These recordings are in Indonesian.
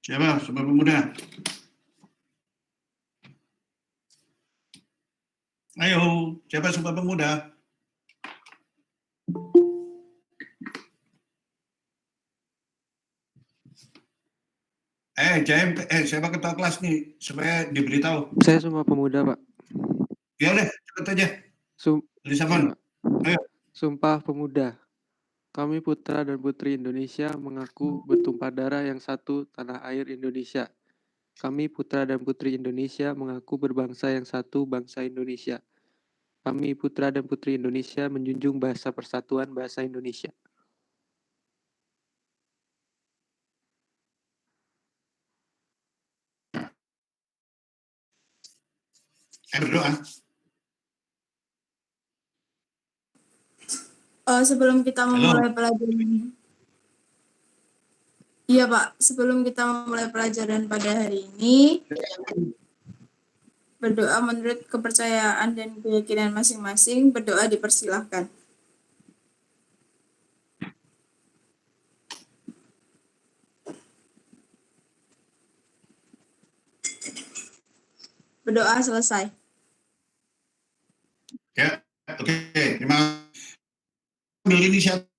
Siapa? Sumpah Pemuda. Ayo, siapa Sumpah Pemuda? JM, siapa ketua kelas nih supaya diberitahu. Saya Sumpah Pemuda, Pak. Ya udah, cepet aja. Lisafon. Ayo. Sumpah Pemuda. Kami putra dan putri Indonesia mengaku bertumpah darah yang satu tanah air Indonesia. Kami putra dan putri Indonesia mengaku berbangsa yang satu bangsa Indonesia. Kami putra dan putri Indonesia menjunjung bahasa persatuan bahasa Indonesia. Berdoa. Sebelum kita memulai pelajaran, iya Pak, sebelum kita memulai pelajaran pada hari ini, berdoa menurut kepercayaan dan keyakinan masing-masing, berdoa dipersilahkan. Berdoa selesai. Ya, oke. Terima kasih. Ambil inisiatif.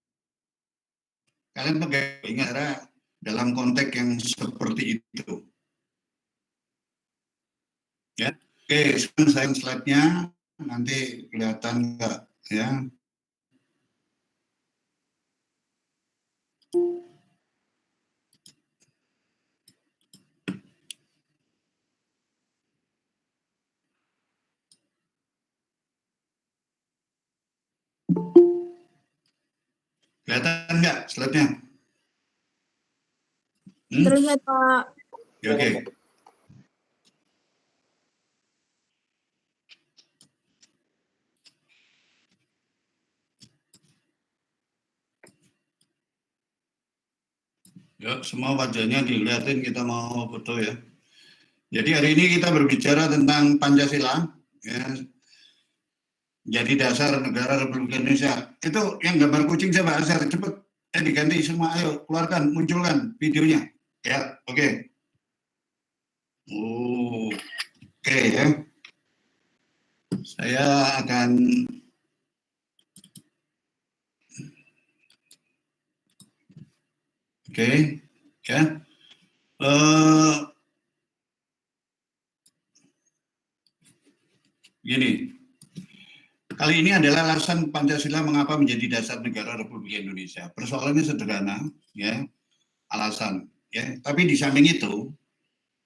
Kalian ingat dalam konteks yang seperti itu. Ya, oke. Sekarang slide-nya nanti kelihatan enggak ya? Kelihatan enggak slide-nya? Terlihat Pak. Ya, oke. Ya, semua wajahnya dilihatin, kita mau foto ya. Jadi hari ini kita berbicara tentang Pancasila, ya. Jadi dasar negara Republik Indonesia. Itu yang gambar kucing siapa? Azhar, cepet. Diganti semua, ayo keluarkan, munculkan videonya. Ya, oke. Oke ya. Saya akan ya. Gini. Kali ini adalah alasan Pancasila mengapa menjadi dasar negara Republik Indonesia. Persoalannya sederhana, ya, alasan, ya. Tapi di samping itu,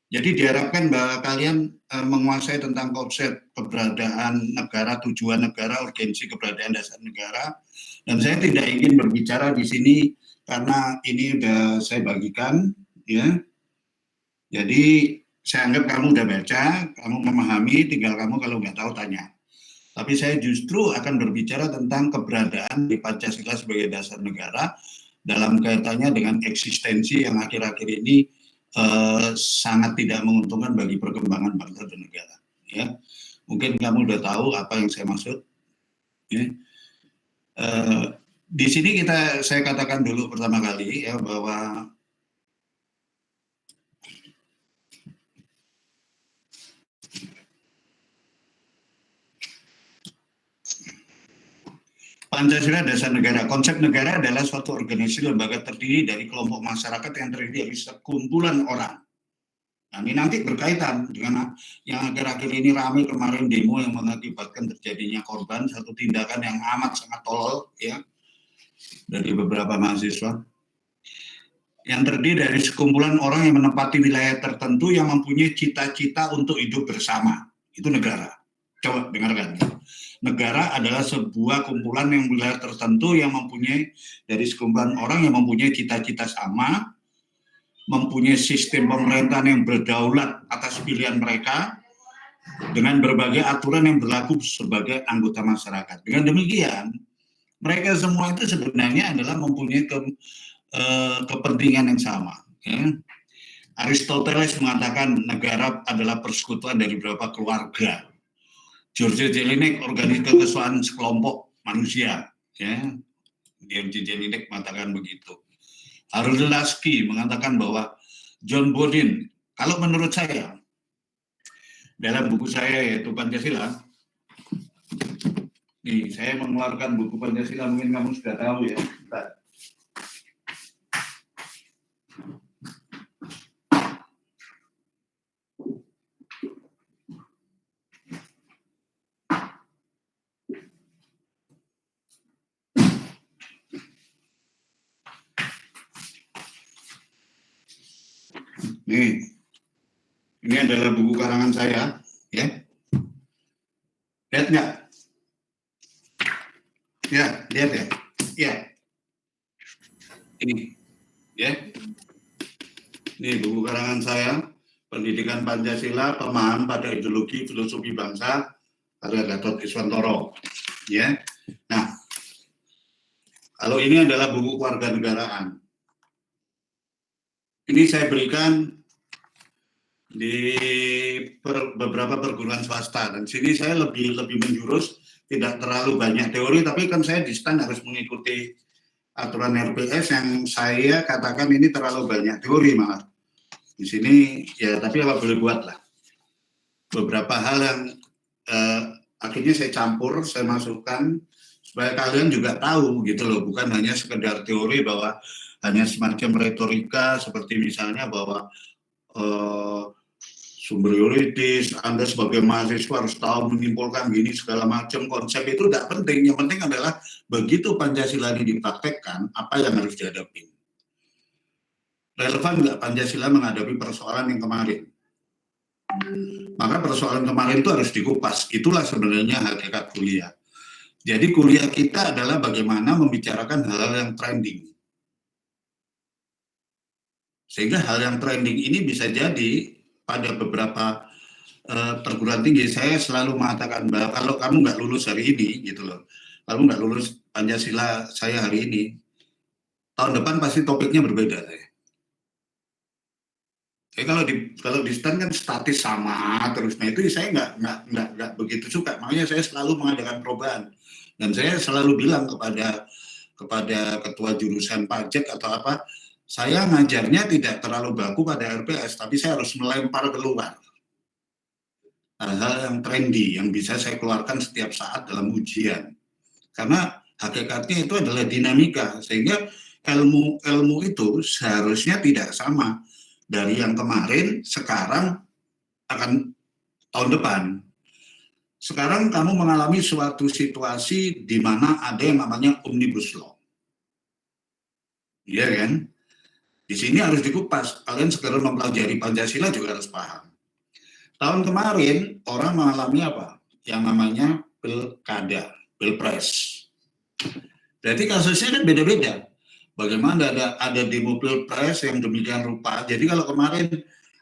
jadi diharapkan bahwa kalian menguasai tentang konsep keberadaan negara, tujuan negara, urgensi keberadaan dasar negara. Dan saya tidak ingin berbicara di sini karena ini sudah saya bagikan, ya. Jadi saya anggap kamu udah baca, kamu memahami, tinggal kamu kalau nggak tahu tanya. Tapi saya justru akan berbicara tentang keberadaan di Pancasila sebagai dasar negara dalam kaitannya dengan eksistensi yang akhir-akhir ini sangat tidak menguntungkan bagi perkembangan bangsa dan negara. Ya, mungkin kamu udah tahu apa yang saya maksud. Ya. Di sini saya katakan dulu pertama kali ya bahwa Pancasila dasar negara. Konsep negara adalah suatu organisasi lembaga terdiri dari kelompok masyarakat yang terdiri dari sekumpulan orang. Nah, ini nanti berkaitan dengan yang akhir-akhir ini ramai kemarin demo yang mengakibatkan terjadinya korban, satu tindakan yang amat sangat tolol ya dari beberapa mahasiswa. Yang terdiri dari sekumpulan orang yang menempati wilayah tertentu yang mempunyai cita-cita untuk hidup bersama. Itu negara. Coba dengarkan. Negara adalah sebuah kumpulan yang wilayah tertentu yang mempunyai dari sekumpulan orang yang mempunyai cita-cita sama, mempunyai sistem pemerintahan yang berdaulat atas pilihan mereka dengan berbagai aturan yang berlaku sebagai anggota masyarakat. Dengan demikian, mereka semua itu sebenarnya adalah mempunyai kepentingan yang sama. Ya. Aristoteles mengatakan negara adalah persekutuan dari beberapa keluarga. George Jelinek, organisasi kekesuaan sekelompok manusia, ya, George Jelinek mengatakan begitu. Harold Lasky mengatakan bahwa John Bodin. Kalau menurut saya, dalam buku saya yaitu Pancasila, nih saya mengeluarkan buku Pancasila, mungkin kamu sudah tahu ya. Bentar. Nih, ini adalah buku karangan saya, ya. Lihat nggak? Ya, lihat ya. Ya, ini, ya. Ini buku karangan saya, Pendidikan Pancasila, Pemahaman pada Ideologi Filosofi Bangsa, karya Gatot Iswantoro. Ya, nah, kalau ini adalah buku kewarganegaraan. Ini saya berikan di beberapa perguruan swasta, dan sini saya lebih menjurus, tidak terlalu banyak teori, tapi kan saya di STAN harus mengikuti aturan RPS yang saya katakan ini terlalu banyak teori malah. Di sini ya, tapi apa boleh buat lah. Beberapa hal yang akhirnya saya campur, saya masukkan supaya kalian juga tahu gitu loh, bukan hanya sekedar teori bahwa hanya semacam retorika seperti misalnya bahwa sumber yuridis, Anda sebagai mahasiswa harus tahu menyimpulkan gini segala macam, konsep itu tidak penting. Yang penting adalah begitu Pancasila ini dipraktekkan, apa yang harus dihadapi. Relevan nggak Pancasila menghadapi persoalan yang kemarin? Maka persoalan kemarin itu harus dikupas. Itulah sebenarnya hakikat kuliah. Jadi kuliah kita adalah bagaimana membicarakan hal-hal yang trending. Sehingga hal yang trending ini bisa jadi pada beberapa perguruan tinggi, saya selalu mengatakan bahwa kalau kamu nggak lulus hari ini, gitu loh, kamu nggak lulus Pancasila saya hari ini, tahun depan pasti topiknya berbeda. Jadi kalau di STAN kan statis sama terus, nah itu saya nggak begitu suka. Makanya saya selalu mengadakan perubahan, dan saya selalu bilang kepada ketua jurusan pajak atau apa, saya ngajarnya tidak terlalu baku pada RPS, tapi saya harus melempar keluar hal-hal yang trendy yang bisa saya keluarkan setiap saat dalam ujian. Karena hakikatnya itu adalah dinamika, sehingga ilmu itu seharusnya tidak sama dari yang kemarin, sekarang, akan tahun depan. Sekarang kamu mengalami suatu situasi di mana ada yang namanya Omnibus Law. Iya kan? Di sini harus dikupas. Kalian segera mempelajari Pancasila juga harus paham. Tahun kemarin orang mengalami apa? Yang namanya pilkada, pilpres. Berarti kasusnya kan beda-beda. Bagaimana ada demo pilpres yang demikian rupa. Jadi kalau kemarin,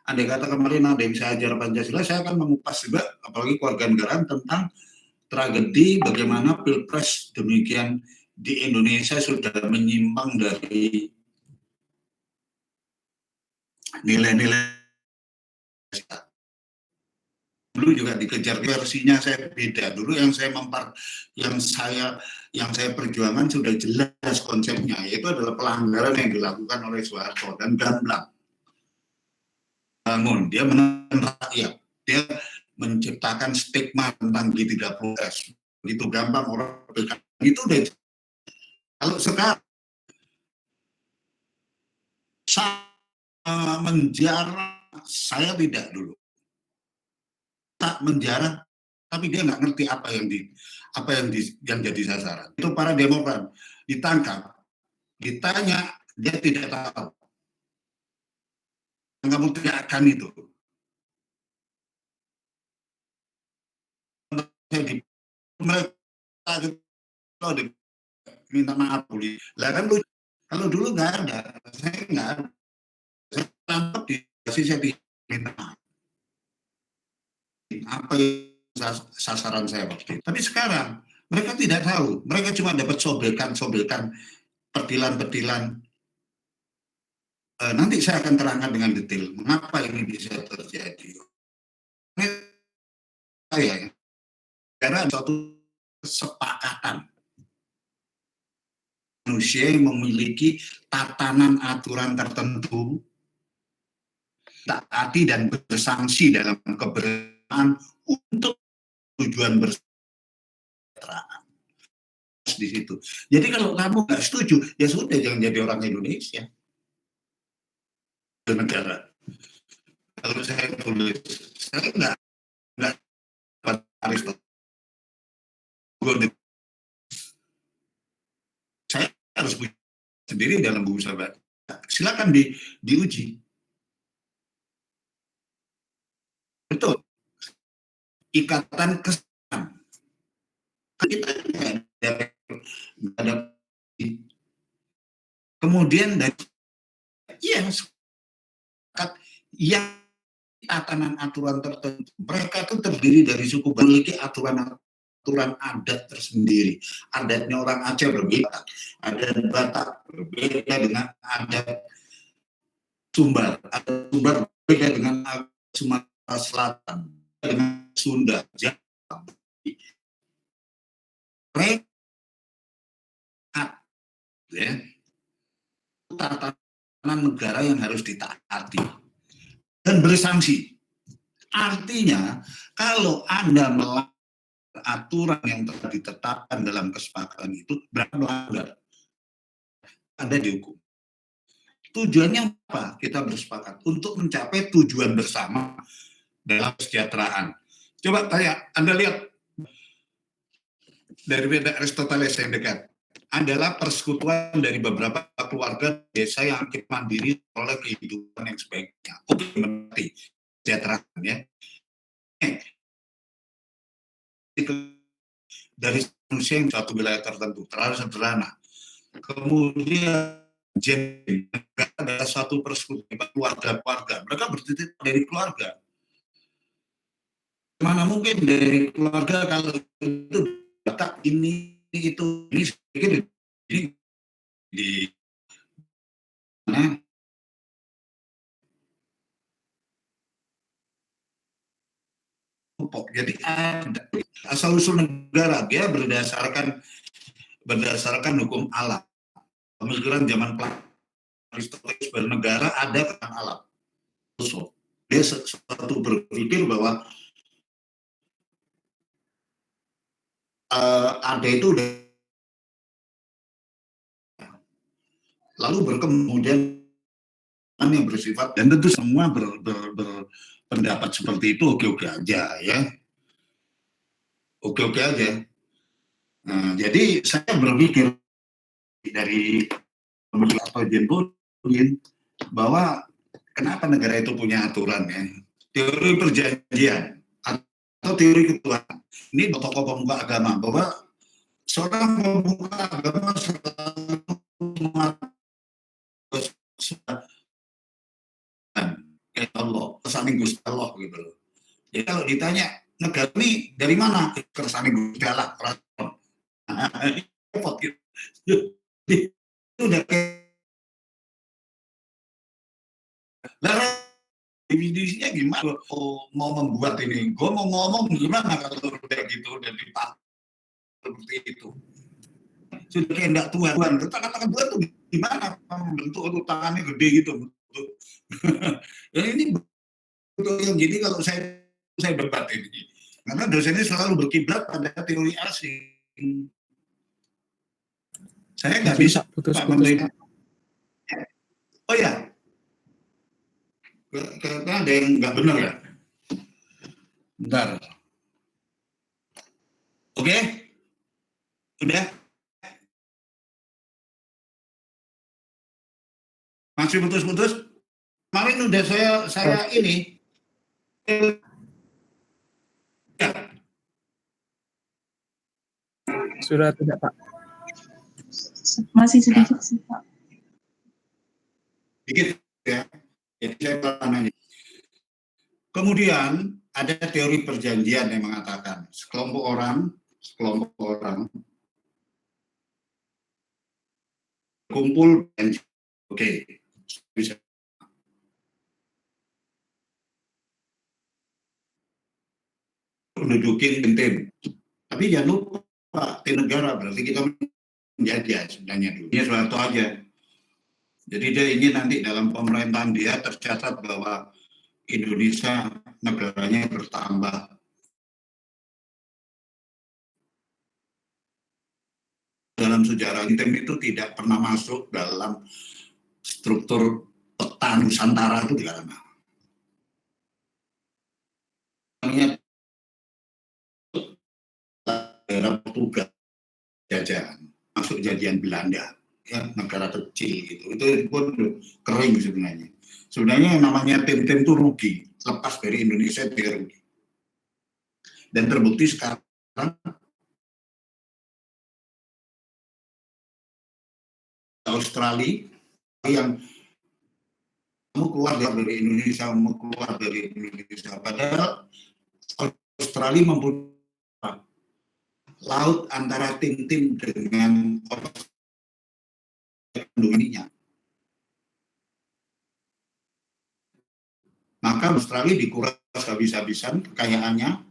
andai kata kemarin ada yang saya ajar Pancasila, saya akan mengupas juga, apalagi kewarganegaraan, tentang tragedi bagaimana pilpres demikian di Indonesia sudah menyimpang dari nilai-nilai. Dulu juga dikejar, versinya saya beda. Dulu yang saya perjuangan sudah jelas konsepnya, yaitu adalah pelanggaran yang dilakukan oleh Soeharto dan gamblang. Bangun, dia menekan rakyat, dia menciptakan stigma tentang G30S. Itu gampang orang itu udah. Kalau sekarang saya menjarah, saya tidak dulu. Tak menjarah, tapi dia nggak ngerti apa yang jadi sasaran. Itu para Demokrat ditangkap, ditanya, dia tidak tahu. Kamu tidak akan itu. Mereka minta maaf, lah kan kalau dulu nggak ada, saya nggak ada. Saya tangkap di saya minta maaf. Apa sasaran saya waktu itu. Tapi sekarang mereka tidak tahu, mereka cuma dapat sobekan, petilan-petilan. Nanti saya akan terangkan dengan detail mengapa ini bisa terjadi. Saya karena suatu kesepakatan manusia yang memiliki tatanan aturan tertentu taati dan bersanksi dalam kebersamaan untuk tujuan bersama di situ. Jadi kalau kamu nggak setuju, ya sudah jangan jadi orang Indonesia. Negara. Kalau saya tulis, saya nggak Aristoteles. Saya harus punya sendiri dalam buku saya. Silakan diuji. Betul. Ikatan kesan. Kita ada. Kemudian dari yang tatanan aturan tertentu, mereka itu terdiri dari suku memiliki aturan adat tersendiri. Adatnya orang Aceh berbeda, adat Batak berbeda dengan adat Sumbar, adat Sumbar berbeda dengan adat Sumatera Selatan, dengan Sunda, Jawa. Mereka ya, tatanan negara yang harus ditaati dan bersanksi. Artinya, kalau Anda melanggar aturan yang telah ditetapkan dalam kesepakatan itu, berarti melanggar, Anda dihukum. Tujuannya apa? Kita bersepakat untuk mencapai tujuan bersama dalam kesejahteraan. Coba Anda lihat dari Aristoteles yang dekat, adalah persekutuan dari beberapa keluarga desa yang aktif mandiri oleh kehidupan yang sebaiknya. Oke, mengerti kesejahteraan ya. Dari manusia yang satu wilayah tertentu, terlalu sederhana. Kemudian ada satu persekutuan keluarga, mereka bertitik dari keluarga. Mana mungkin dari keluarga kalau itu Batak ini itu ini di mana jadi ada asal usul negara dia berdasarkan hukum alam. Pemikiran zaman Aristoteles bernegara ada tentang alam. Dia satu berpikir bahwa ada itu lalu berkemudian yang bersifat, dan tentu semua berpendapat seperti itu oke-oke aja ya, oke-oke aja. Nah, jadi saya berpikir dari Pak Jenbudin bahwa kenapa negara itu punya aturan ya, teori perjanjian atau teori ketuhanan. Ini tokoh pemuka agama bahwa seorang pemuka agama selalu Allah, kersane Gusti Allah gitu loh. Jadi kalau ditanya negara ini dari mana, kersane Gusti Allah, repot gitu. Itu udah definisinya gimana? Mau membuat ini, gue mau ngomong gimana kalau udah gitu, udah dipakai seperti itu. Sudah kayak Tuhan, katakan Tuhan tuh gimana? Bentuk tangannya gede gitu. Dan ini betul yang jadi kalau saya debat ini, karena dosennya selalu berkiblat pada teori asing. Saya nggak bisa putus-putus. Oh ya, karena ada yang nggak benar ya. Bentar. Oke, udah. Masih putus-putus. Kemarin udah saya ini. Sudah tidak, Pak? Masih sedikit sih, Pak. Dikit ya. Jadi saya nanya. Kemudian ada teori perjanjian yang mengatakan sekelompok orang kumpul dan oke, bisa mendudukin tim. Tapi jangan lupa tim negara berarti kita menjajah sebenarnya dulu. Ini suatu aja. Jadi dia ingin nanti dalam pemerintahan dia tercatat bahwa Indonesia negaranya bertambah. Dalam sejarah tim itu tidak pernah masuk dalam struktur peta Nusantara itu tidak ada. Daerah Portugal jajahan, masuk jajahan Belanda, ya negara kecil gitu. Itu pun kering sebenarnya. Sebenarnya yang namanya tim-tim itu rugi, lepas dari Indonesia dia rugi. Dan terbukti sekarang Australia yang mau keluar dari Indonesia, padahal Australia mempunyai laut antara tim-tim dengan Indonesia. Maka Australia dikuras habis-habisan kekayaannya.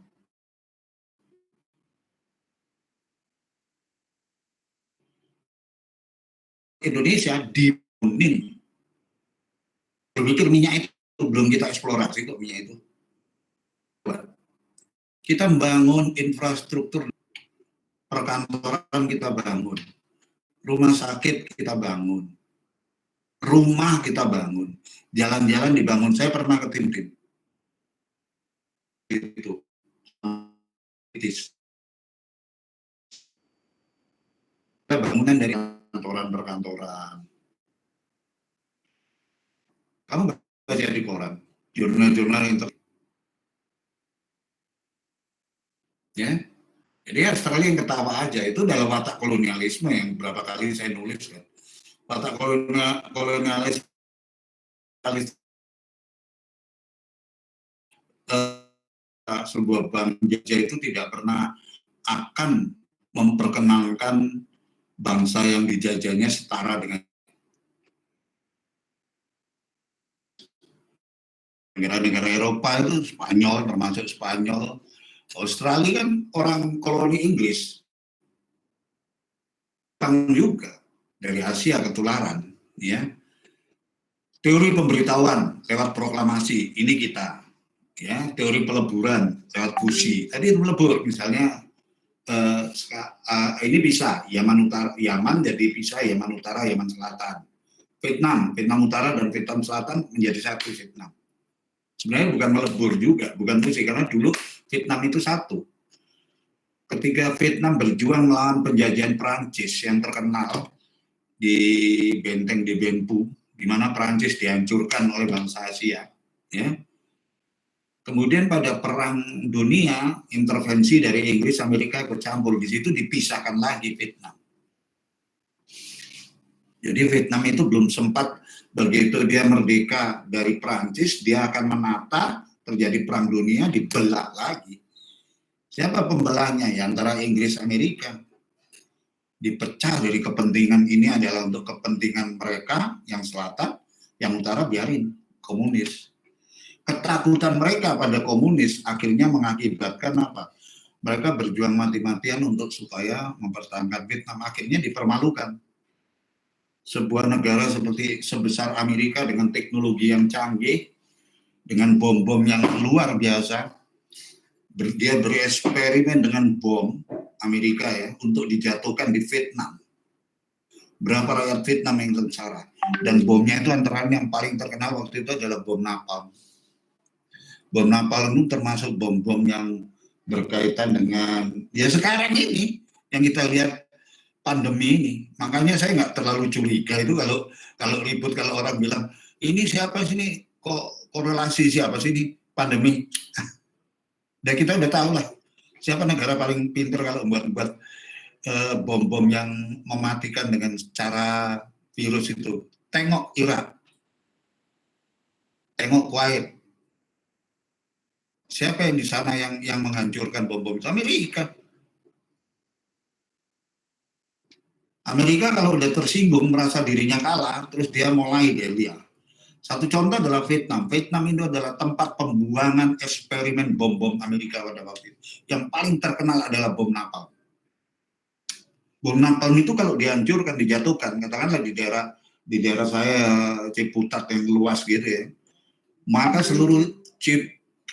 Indonesia dibunin. Berpikir minyak itu belum kita eksplorasi kok minyak itu. Kita membangun infrastruktur perkantoran kita bangun, rumah sakit kita bangun, rumah kita bangun, jalan-jalan dibangun. Saya pernah ke tim-tim itu. Kita bangunan dari perkantoran. Kamu baca di koran, jurnal-jurnal internet. Ya, jadi Australia yang ketawa aja, itu dalam watak kolonialisme yang berapa kali saya nulis kan. Watak kolonialisme sebuah bank jajah itu tidak pernah akan memperkenalkan bangsa yang dijajahnya setara dengan negara-negara Eropa. Itu Spanyol, termasuk Spanyol. Australia kan orang koloni Inggris, juga dari Asia ketularan, ya. Teori pemberitahuan lewat proklamasi, ini kita, ya. Teori peleburan lewat busi, tadi melebur, misalnya ini bisa Yaman Utara, Yaman jadi bisa Yaman Utara, Yaman Selatan, Vietnam Utara dan Vietnam Selatan menjadi satu Vietnam. Sebenarnya bukan melebur juga, bukan busi, karena dulu Vietnam itu satu. Ketika Vietnam berjuang melawan penjajahan Prancis yang terkenal di benteng di Bien Phu, di mana Prancis dihancurkan oleh bangsa Asia, ya. Kemudian pada Perang Dunia, intervensi dari Inggris, Amerika bercampur, di situ dipisahkan lagi Vietnam. Jadi Vietnam itu belum sempat, begitu dia merdeka dari Prancis, dia akan menata, terjadi Perang Dunia, dibelah lagi. Siapa pembelahnya? Ya antara Inggris, Amerika. Dipecah dari kepentingan ini adalah untuk kepentingan mereka, yang selatan, yang utara biarin, komunis. Ketakutan mereka pada komunis akhirnya mengakibatkan apa? Mereka berjuang mati-matian untuk supaya mempertahankan Vietnam, akhirnya dipermalukan. Sebuah negara seperti sebesar Amerika dengan teknologi yang canggih, dengan bom-bom yang luar biasa, dia bereksperimen dengan bom Amerika ya untuk dijatuhkan di Vietnam. Berapa rakyat Vietnam yang sengsara, dan bomnya itu antara yang paling terkenal waktu itu adalah bom napalm. Bom napalm itu termasuk bom-bom yang berkaitan dengan ya sekarang ini yang kita lihat pandemi ini. Makanya saya nggak terlalu curiga itu kalau ribut, kalau orang bilang ini siapa sih ini, kok korelasi siapa sih ini pandemi. Dan kita udah tahu lah siapa negara paling pinter kalau buat bom-bom yang mematikan dengan cara virus itu. Tengok Irak, tengok Kuwait. Siapa yang di sana yang menghancurkan bom-bom itu? Amerika. Amerika kalau udah tersinggung, merasa dirinya kalah, terus dia mulai dia. Satu contoh adalah Vietnam. Vietnam itu adalah tempat pembuangan eksperimen bom-bom Amerika pada waktu itu. Yang paling terkenal adalah bom napalm. Bom napalm itu kalau dihancurkan, dijatuhkan, katakanlah di daerah saya Ciputat yang luas gitu ya, maka seluruh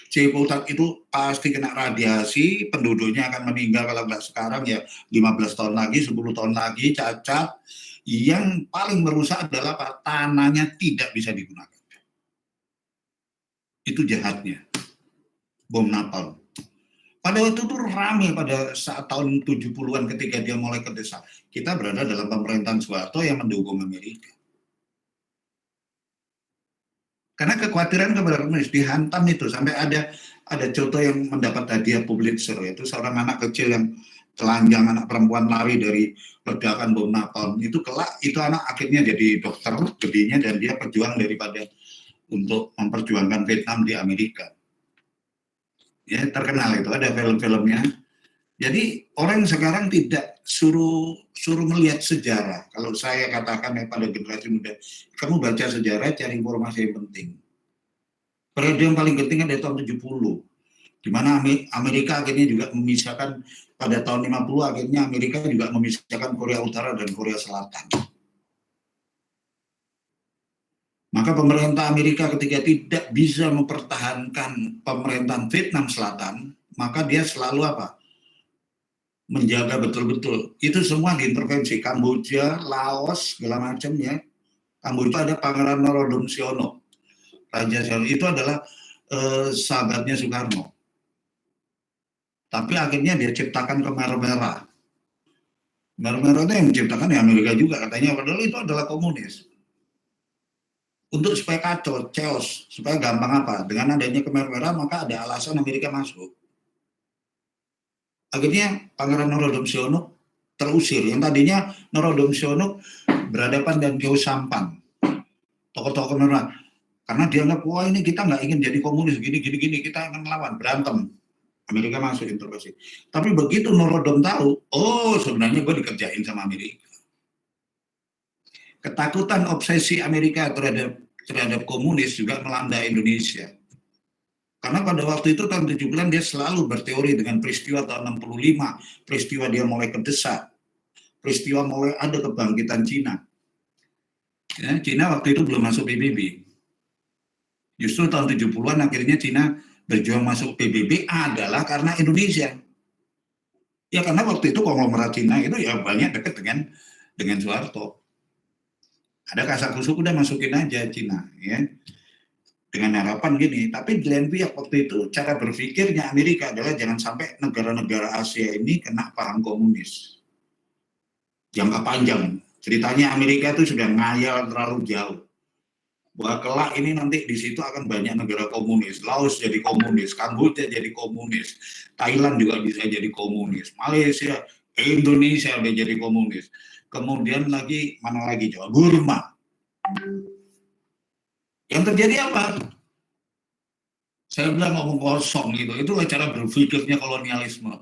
Ciputat itu pasti kena radiasi, penduduknya akan meninggal kalau nggak sekarang ya 15 tahun lagi, 10 tahun lagi, cacat. Yang paling merusak adalah tanahnya tidak bisa digunakan. Itu jahatnya, bom napalm. Pada waktu itu ramai pada saat tahun 70-an ketika dia mulai ke desa. Kita berada dalam pemerintahan Soeharto yang mendukung Amerika. Karena kekhawatiran kepada komunis dihantam itu sampai ada contoh yang mendapat hadiah Pulitzer, yaitu seorang anak kecil yang telanjang, anak perempuan lari dari ledakan bom napalm. Itu kelak itu anak akhirnya jadi dokter gedenya dan dia berjuang daripada untuk memperjuangkan Vietnam di Amerika. Ya terkenal itu, ada film-filmnya. Jadi orang sekarang tidak suruh melihat sejarah. Kalau saya katakan pada generasi muda, kamu baca sejarah, cari informasi yang penting. Periode yang paling penting ada tahun 70, di mana Amerika akhirnya juga memisahkan pada tahun 50, akhirnya Amerika juga memisahkan Korea Utara dan Korea Selatan. Maka pemerintah Amerika ketika tidak bisa mempertahankan pemerintahan Vietnam Selatan, maka dia selalu apa? Menjaga betul-betul. Itu semua diintervensi. Kamboja, Laos, segala macam ya. Kamboja ada Pangeran Norodom Sihanouk. Raja Sihanouk itu adalah sahabatnya Soekarno. Tapi akhirnya dia ciptakan Khmer Merah. Khmer Merah itu yang menciptakan ya Amerika juga katanya, padahal itu adalah komunis. Untuk supaya kacau, chaos, supaya gampang apa? Dengan adanya Khmer Merah maka ada alasan Amerika masuk. Akhirnya Pangeran Norodom Sihanouk terusir. Yang tadinya Norodom Sihanouk berhadapan dengan Kyaw Sampan, tokoh-tokoh merah. Karena dianggap, wah ini kita nggak ingin jadi komunis, gini, kita akan melawan, berantem. Amerika masuk intervensi. Tapi begitu Norodom tahu, oh sebenarnya gue dikerjain sama Amerika. Ketakutan obsesi Amerika terhadap komunis juga melanda Indonesia. Karena pada waktu itu tahun 70-an dia selalu berteori dengan peristiwa tahun 65, peristiwa dia mulai kedesak, peristiwa mulai ada kebangkitan Cina. Ya, Cina waktu itu belum masuk PBB. Justru tahun 70-an akhirnya Cina berjuang masuk PBB adalah karena Indonesia. Ya karena waktu itu konglomerat Cina itu ya banyak dekat dengan Soeharto. Ada kasak-kusuk udah masukin aja Cina, ya. Dengan harapan gini, tapi di lain pihak waktu itu cara berpikirnya Amerika adalah jangan sampai negara-negara Asia ini kena paham komunis jangka panjang. Ceritanya Amerika itu sudah ngayal terlalu jauh bahwa kelak ini nanti di situ akan banyak negara komunis. Laos jadi komunis, Kamboja jadi komunis, Thailand juga bisa jadi komunis, Malaysia, Indonesia udah jadi komunis. Kemudian lagi mana lagi Jawa, Burma. Yang terjadi apa? Saya bilang ngomong kosong gitu. Itulah cara berpikirnya kolonialisme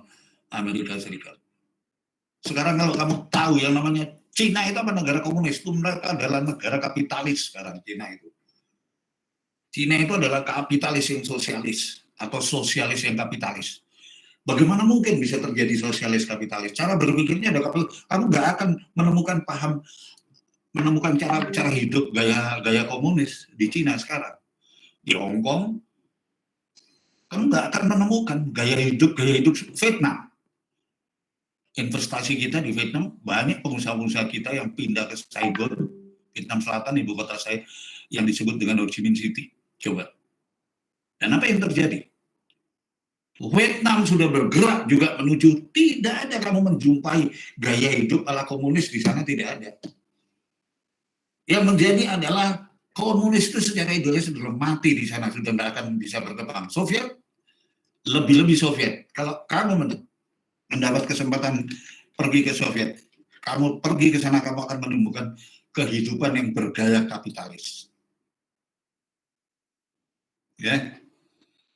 Amerika Serikat. Sekarang kalau kamu tahu yang namanya Cina itu apa negara komunis, itu mereka adalah negara kapitalis sekarang Cina itu. Cina itu adalah kapitalis yang sosialis atau sosialis yang kapitalis. Bagaimana mungkin bisa terjadi sosialis kapitalis? Cara berpikirnya ada kamu nggak akan menemukan cara hidup gaya komunis di Cina sekarang. Di Hong Kong kamu nggak akan menemukan gaya hidup Vietnam. Investasi kita di Vietnam, banyak pengusaha-pengusaha kita yang pindah ke Saigon, Vietnam Selatan, ibu kota saya, yang disebut dengan Ho Chi Minh City. Coba. Dan apa yang terjadi? Vietnam sudah bergerak juga menuju, tidak ada kamu menjumpai gaya hidup ala komunis di sana, tidak ada. Yang menjadi adalah komunis itu secara ideologis sudah mati di sana, sudah tidak akan bisa berkembang. Soviet, lebih-lebih Soviet. Kalau kamu mendapat kesempatan pergi ke Soviet, kamu pergi ke sana, kamu akan menemukan kehidupan yang bergaya kapitalis. Ya,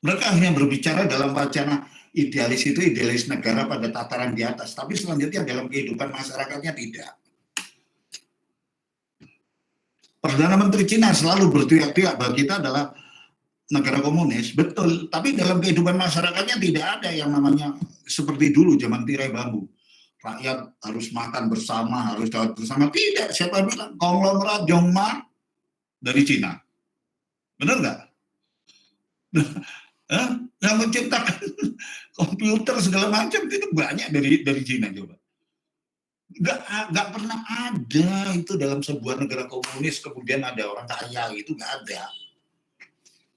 mereka hanya berbicara dalam wacana idealis itu, idealis negara pada tataran di atas, tapi selanjutnya dalam kehidupan masyarakatnya tidak. Perdana Menteri Cina selalu berteriak-teriak bahwa kita adalah negara komunis, betul, tapi dalam kehidupan masyarakatnya tidak ada yang namanya seperti dulu zaman tirai bambu. Rakyat harus makan bersama, harus dapat bersama. Tidak, siapa bilang? Konglomerat Jongma dari Cina. Benar nggak? Yang menciptakan komputer segala macam itu banyak dari Cina coba. Nggak pernah ada itu dalam sebuah negara komunis kemudian ada orang kaya gitu, nggak ada.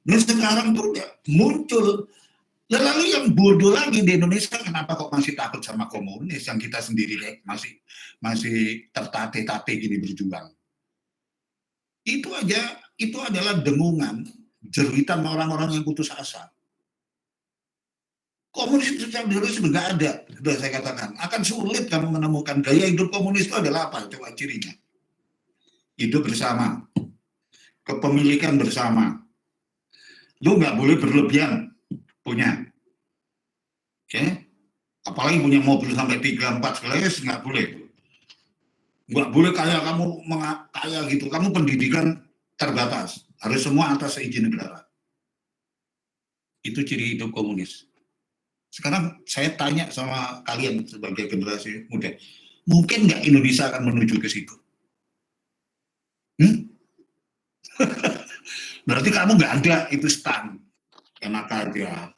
Dan sekarang tuh muncul. Lalu yang bodoh lagi di Indonesia, kenapa kok masih takut sama komunis yang kita sendiri masih tertate-tate gini berjuang. Itu adalah dengungan, jeritan orang-orang yang putus asa. Komunis itu sebenarnya nggak ada, sudah saya katakan. Akan sulit kamu menemukan gaya hidup komunis itu adalah apa? Coba cirinya. Hidup bersama, kepemilikan bersama. Lu nggak boleh berlebihan punya. Oke? Apalagi punya mobil sampai 3-4 kelas, nggak boleh. Nggak boleh kayak kamu kaya gitu. Kamu pendidikan terbatas. Harus semua atas izin negara. Itu ciri hidup komunis. Sekarang saya tanya sama kalian sebagai generasi muda, mungkin nggak Indonesia akan menuju ke situ? Berarti kamu nggak ada itu stand, enak aja.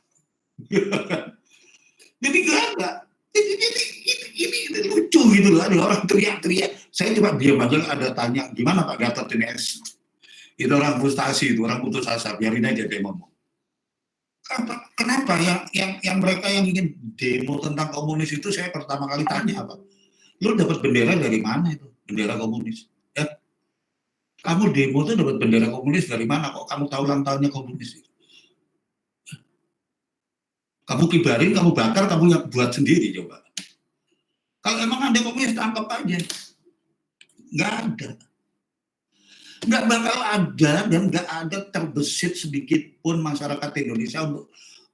Jadi nggak ada. Ini lucu gitu loh, ada orang teriak-teriak. Saya coba diam aja, ada tanya, gimana Pak Gatot ini? Itu orang frustasi, itu orang putus asa, biarin aja dia ngomong. Kenapa yang mereka yang ingin demo tentang komunis itu, saya pertama kali tanya apa? Lu dapat bendera dari mana itu? Bendera komunis. Ya? Kamu demo tuh dapat bendera komunis dari mana? Kok kamu tahu ulang tahunnya komunis? Kamu kibarin, kamu bakar, kamu yang buat sendiri coba. Kalau emang ada komunis, tangkap aja. Nggak ada. Nggak bakal ada dan nggak ada terbesit sedikit pun masyarakat Indonesia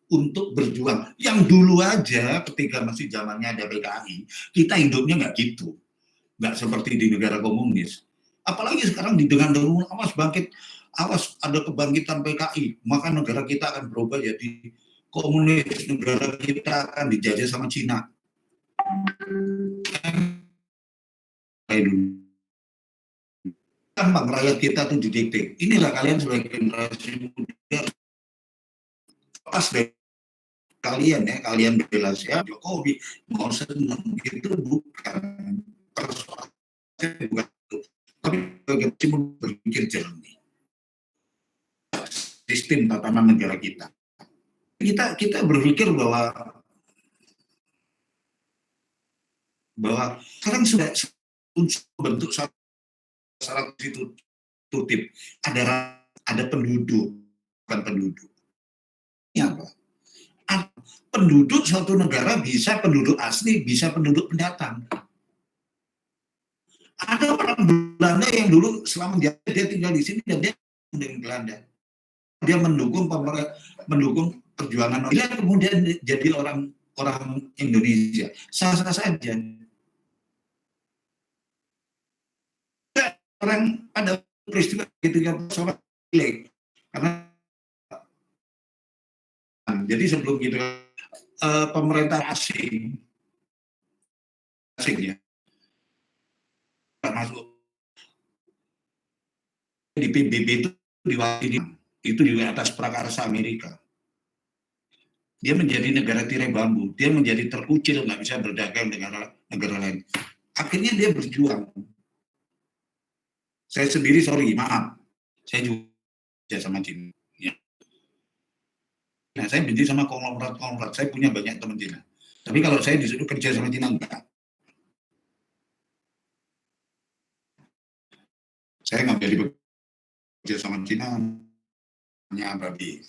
untuk berjuang. Yang dulu aja ketika masih zamannya ada PKI, kita hidupnya nggak gitu. Nggak seperti di negara komunis. Apalagi sekarang dengan awas bangkit, awas ada kebangkitan PKI, maka negara kita akan berubah jadi komunis, negara kita akan dijajah sama Cina. Gampang rakyat kita tuh didikte. Inilah kalian sebagai generasi muda, pas deh kalian ya, kalian bela siapa Jokowi, mau senang itu bukan persoalan, bukan itu. Tapi bagaimana berpikir jernih. Sistem tatanan negara kita. Kita berpikir bahwa sekarang sudah bentuk syarat itu tutip ada penduduk, bukan penduduk. Ini apa? Penduduk suatu negara bisa penduduk asli, bisa penduduk pendatang. Ada orang Belanda yang dulu selama dia tinggal di sini dan dia dengan Belanda. Dia mendukung perjuangan dia, kemudian jadi orang Indonesia. Sah-sah saja. Orang ada peristiwa ketika seorang pilih karena jadi sebelum gitu pemerintah asing ya masuk di PBB itu di atas prakarsa Amerika. Dia menjadi negara tirai bambu, dia menjadi terkucil, nggak bisa berdagang dengan negara lain. Akhirnya dia berjuang. Saya sendiri maaf, saya juga sama Cina. Ya. Nah, saya benci sama konglomerat. Saya punya banyak teman Cina. Tapi kalau saya disuruh kerja sama Cina, enggak. Saya nggak jadi bekerja sama Cina, hanya babi.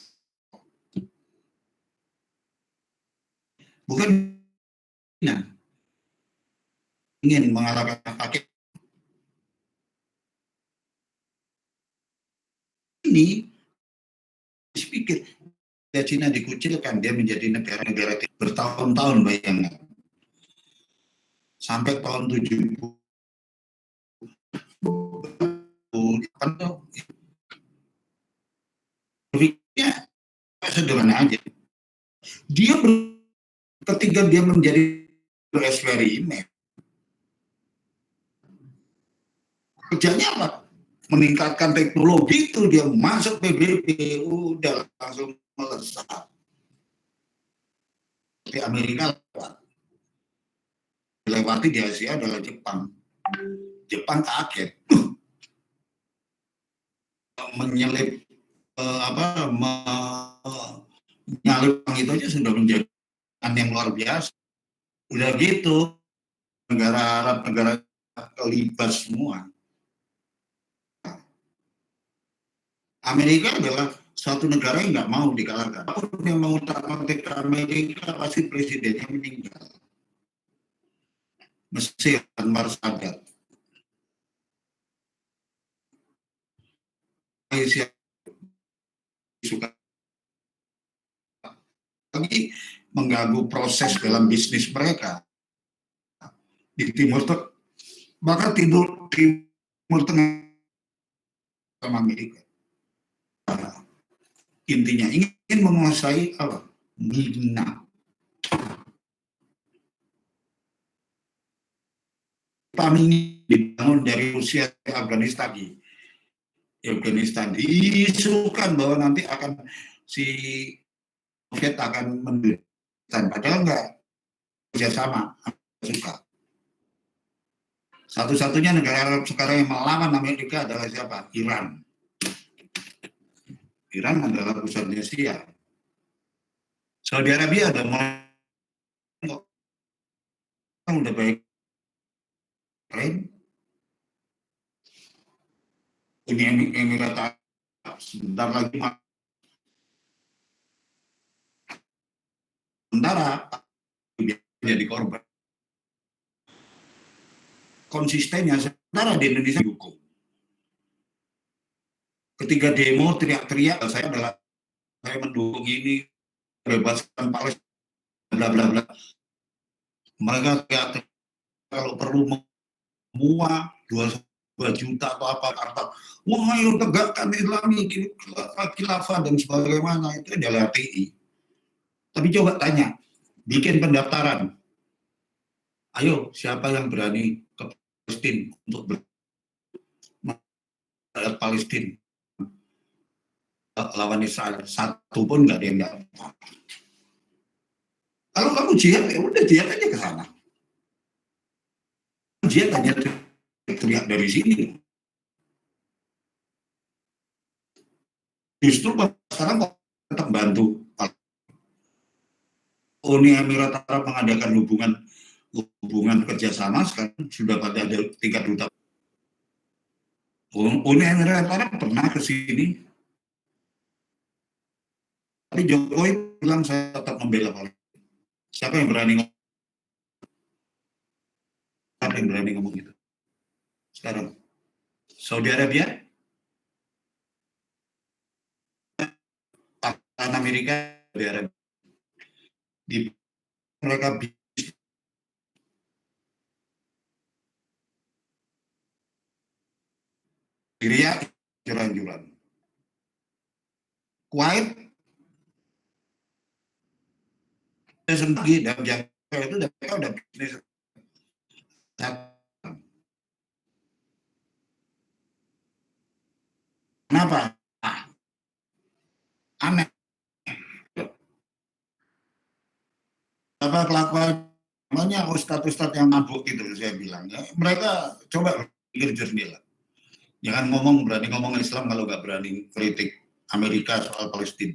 Bukan Cina ingin mengalahkan pakai ini pikir ya Cina dikucilkan, dia menjadi negara-negara bertahun-tahun, bayangkan sampai tahun 70 berpikirnya sederhana aja. Dia ketika dia menjadi eksperimen, kerjanya apa? Meningkatkan teknologi itu, dia masuk PBB, udah langsung melesat. Di Amerika dilewati di Asia adalah Jepang. Jepang kaget menyelip menyalip itu aja sudah menjadi yang luar biasa. Udah gitu negara Arab, negara kelibas semua. Amerika adalah suatu negara yang nggak mau dikalahkan. Apapun yang mau ke Amerika pasti presidennya meninggal. Mesir, Anwar Sadat. Malaysia suka lagi mengganggu proses dalam bisnis mereka di Timur Tengah, bahkan Timur Tengah sama Amerika. Intinya ingin menguasai apa? Minang. PAM ini dibangun dari Rusia ke Afghanistan. Afghanistan diisukan bahwa nanti akan si Soviet akan mendekat, padahal enggak kerjasama, suka. Satu-satunya negara Arab sekarang yang melawan Amerika adalah siapa? Iran. Iran adalah pusatnya Syiah. Saudi Arabia ada udah baik lain. Uni Emirat Arab sebentar lagi sementara jadi korban. Konsistennya sementara di Indonesia dihukum. Ketika demo teriak-teriak, saya mendukung ini, bebaskan Palestina, bla bla bla. Mereka teriak kalau perlu semua 2 juta atau apa, wah ayo tegakkan Islami, khilafah dan sebagainya, itu adalah TI. Tapi coba tanya, bikin pendaftaran, ayo siapa yang berani ke Palestina untuk Palestina lawan Israel, satu pun nggak ada yang jawab. Kalau kamu jihad, ya udah jihad aja ke sana. Jihad hanya teriak dari sini. Justru sekarang tetap bantu Uni Emirat Arab mengadakan hubungan kerjasama, sekarang sudah pada ada tingkat duta. Uni Emirat Arab pernah ke sini, tapi Jokowi bilang saya tetap membela Palestina. Siapa yang berani ngomong? Siapa yang berani ngomong gitu? Sekarang Saudi Arabia, Amerika, Saudi Arabia, mereka Syria juran-juran. Kuwait sendiri dan jangka itu mereka udah bisnis. Kenapa? Aneh. Apa kelakuan namanya ustadz-ustadz yang mabuk gitu, saya bilang. Ya, mereka coba pikir jernih lah. Jangan berani ngomong Islam kalau nggak berani kritik Amerika soal Palestina.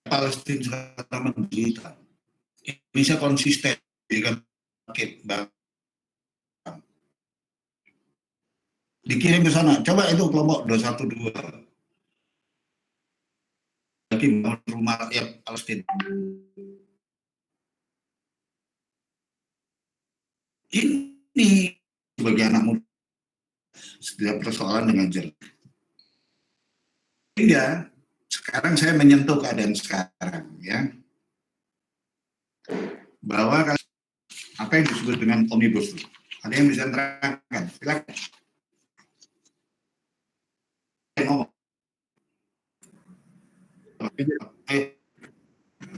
Palestina sekarang menderita. Indonesia konsisten dengan dikirim ke sana. Coba itu kelompok 212 lagi rumah rakyat Palestina. Ini sebagai anak muda setiap persoalan dengan jernih. Hingga sekarang saya menyentuh keadaan sekarang, ya, bahwa apa yang disebut dengan omnibus law. Ada yang bisa terangkan? Silakan. Ngomong.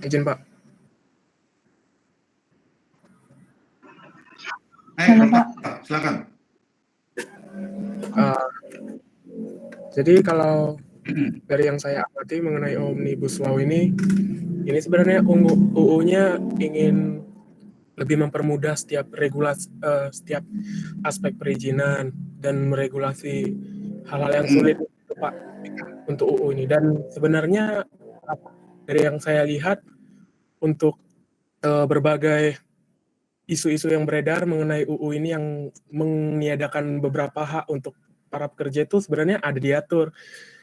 Izin Pak. Silakan. Jadi kalau dari yang saya amati mengenai Omnibus Law ini sebenarnya UU-nya ingin lebih mempermudah setiap setiap aspek perizinan dan meregulasi hal-hal yang sulit Pak untuk UU ini. Dan sebenarnya dari yang saya lihat untuk berbagai isu-isu yang beredar mengenai UU ini yang meniadakan beberapa hak untuk para pekerja itu sebenarnya ada diatur,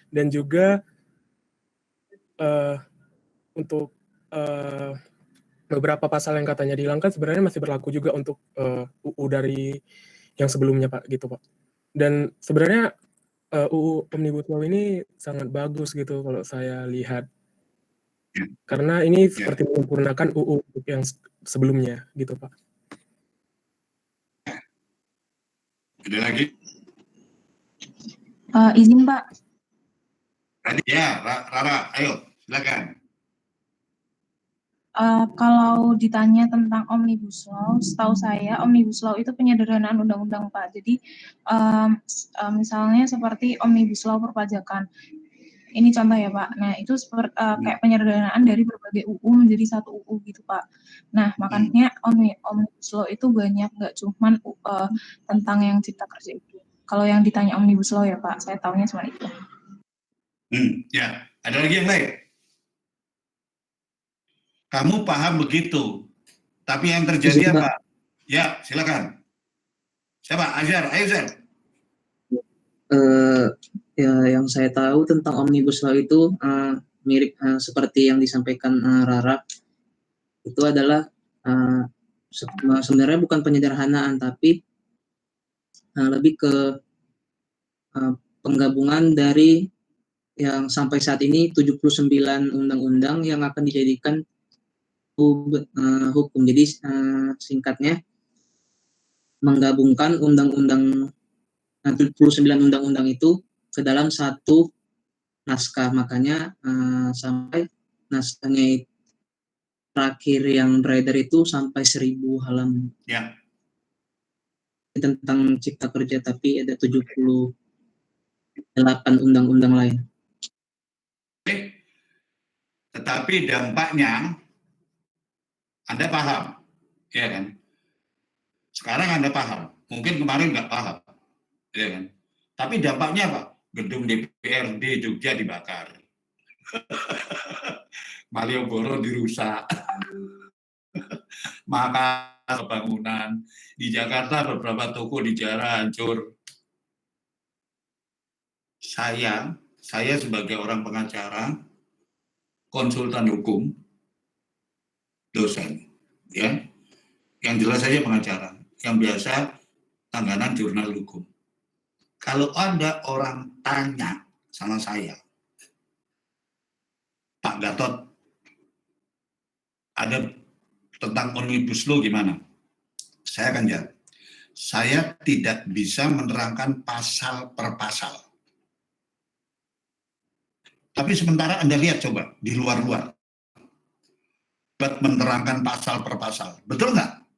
dan juga untuk beberapa pasal yang katanya dihilangkan sebenarnya masih berlaku juga untuk UU dari yang sebelumnya Pak gitu Pak. Dan sebenarnya UU Omnibus Law ini sangat bagus gitu kalau saya lihat, karena ini seperti menyempurnakan UU yang sebelumnya gitu Pak. Ada lagi? Izin Pak. Ya, Rara, ayo silakan. Kalau ditanya tentang Omnibus Law, setahu saya Omnibus Law itu penyederhanaan undang-undang Pak. Jadi misalnya seperti Omnibus Law perpajakan. Ini contoh ya Pak. Nah itu kayak penyederhanaan dari berbagai UU menjadi satu UU gitu Pak. Nah makanya Omnibus Law itu banyak, nggak cuman tentang yang cipta kerja itu. Kalau yang ditanya Omnibus Law ya Pak, saya tahunya cuma itu. Ya, ada lagi yang lain? Kamu paham begitu, tapi yang terjadi apa? Ya, silakan. Siapa? Azhar, ayo Azhar. Ya, yang saya tahu tentang Omnibus Law itu mirip seperti yang disampaikan Rara. Itu adalah sebenarnya bukan penyederhanaan, tapi lebih ke penggabungan dari yang sampai saat ini 79 undang-undang yang akan dijadikan hukum. Jadi singkatnya menggabungkan 79 undang-undang itu ke dalam satu naskah. Makanya sampai naskahnya terakhir yang beredar itu sampai 1000 halaman. Ya. Tentang cipta kerja, tapi ada 78 undang-undang lain. Tetapi dampaknya Anda paham, ya kan? Sekarang Anda paham, mungkin kemarin nggak paham, ya kan? Tapi dampaknya apa? Gedung DPRD Jogja dibakar, Malioboro dirusak, maka bangunan di Jakarta beberapa toko dijarah hancur. Saya sebagai orang pengacara, konsultan hukum, dosen, ya, yang jelas saja pengacara, yang biasa langganan jurnal hukum. Kalau ada orang tanya sama saya, Pak Gatot, ada tentang Omnibus Law gimana? Saya akan jawab, saya tidak bisa menerangkan pasal per pasal. Tapi sementara Anda lihat coba di luar-luar, menerangkan pasal per pasal, betul nggak?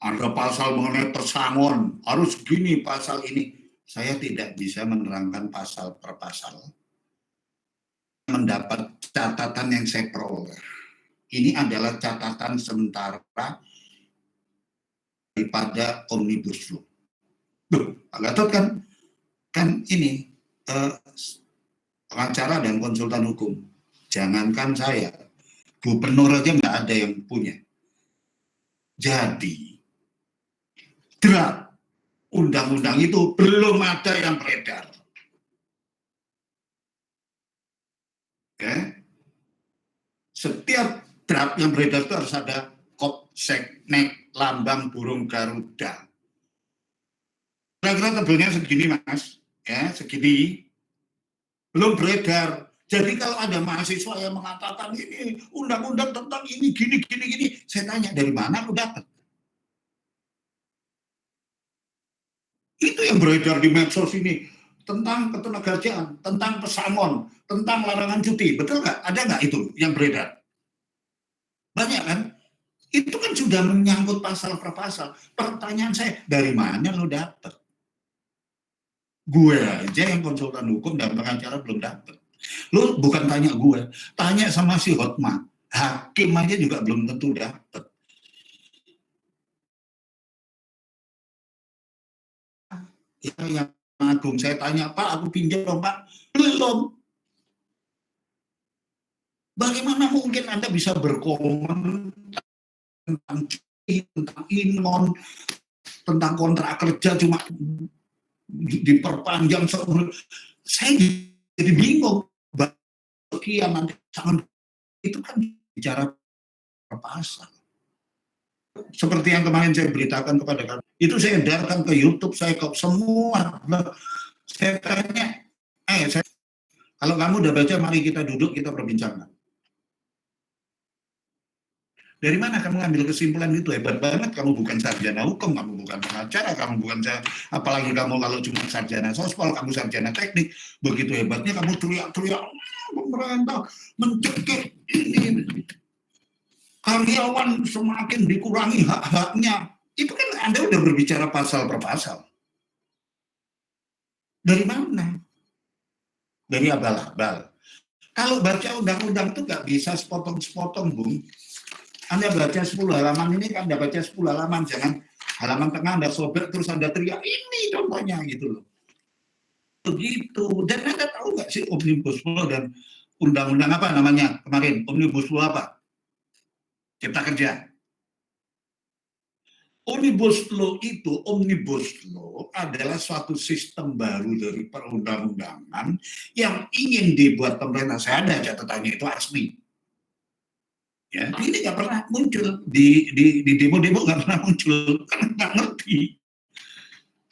Ada pasal mengenai pesangon, harus gini pasal ini. Saya tidak bisa menerangkan pasal per pasal. Mendapat catatan yang saya peroleh. Ini adalah catatan sementara daripada Omnibus Law. Pak Gatot kan ini pengacara dan konsultan hukum. Jangankan saya, gubernur aja nggak ada yang punya. Jadi, draft undang-undang itu belum ada yang beredar. Okay. Setiap draft yang beredar itu harus ada kop, seknek, lambang burung Garuda. Kira-kira tebelnya segini Mas, ya segini, belum beredar. Jadi kalau ada mahasiswa yang mengatakan ini undang-undang tentang ini gini, saya tanya dari mana lu dapat? Itu yang beredar di medsos ini tentang ketenagakerjaan, tentang pesangon, tentang larangan cuti, betul nggak? Ada nggak itu yang beredar? Banyak kan? Itu kan sudah menyangkut pasal per pasal. Pertanyaan saya, dari mana lo dapat? Gue aja yang konsultan hukum dan pengacara belum dapat. Lu bukan tanya gue, tanya sama si Hotma. Hakim aja juga belum tentu dapat. Ya, yang agung saya tanya, Pak, aku pinjam dong, Pak. Belum. Bagaimana mungkin Anda bisa berkomentar tentang inon, tentang kontrak kerja cuma diperpanjang seumur. Saya jadi bingung. Bagian nanti itu kan bicara pasal. Seperti yang kemarin saya beritakan kepada kalian, itu saya edarkan ke YouTube, saya ke semua. Saya tanya, kalau kamu udah baca, mari kita duduk, kita perbincangkan. Dari mana kamu ngambil kesimpulan itu? Hebat banget, kamu bukan sarjana hukum, kamu bukan pengacara, kamu bukan apalagi kamu kalau cuma sarjana sospol, kamu sarjana teknik, begitu hebatnya kamu teriak-teriak, pemerintah mencekik ini, karyawan semakin dikurangi hak-haknya. Itu kan Anda udah berbicara pasal per pasal. Dari mana? Dari abal-abal. Kalau baca undang-undang itu nggak bisa sepotong-sepotong, Bung. Anda baca 10 halaman ini, Anda baca 10 halaman, jangan halaman tengah Anda sobek terus Anda teriak, ini contohnya gitu loh. Begitu. Dan Anda tahu nggak sih Omnibus Law dan undang-undang apa namanya kemarin? Omnibus Law apa? Cipta Kerja. Omnibus Law adalah suatu sistem baru dari perundang-undangan yang ingin dibuat pemerintah. Saya ada catatannya, itu resmi. Ya, ini nggak pernah muncul di demo-demo, nggak pernah muncul karena nggak ngerti.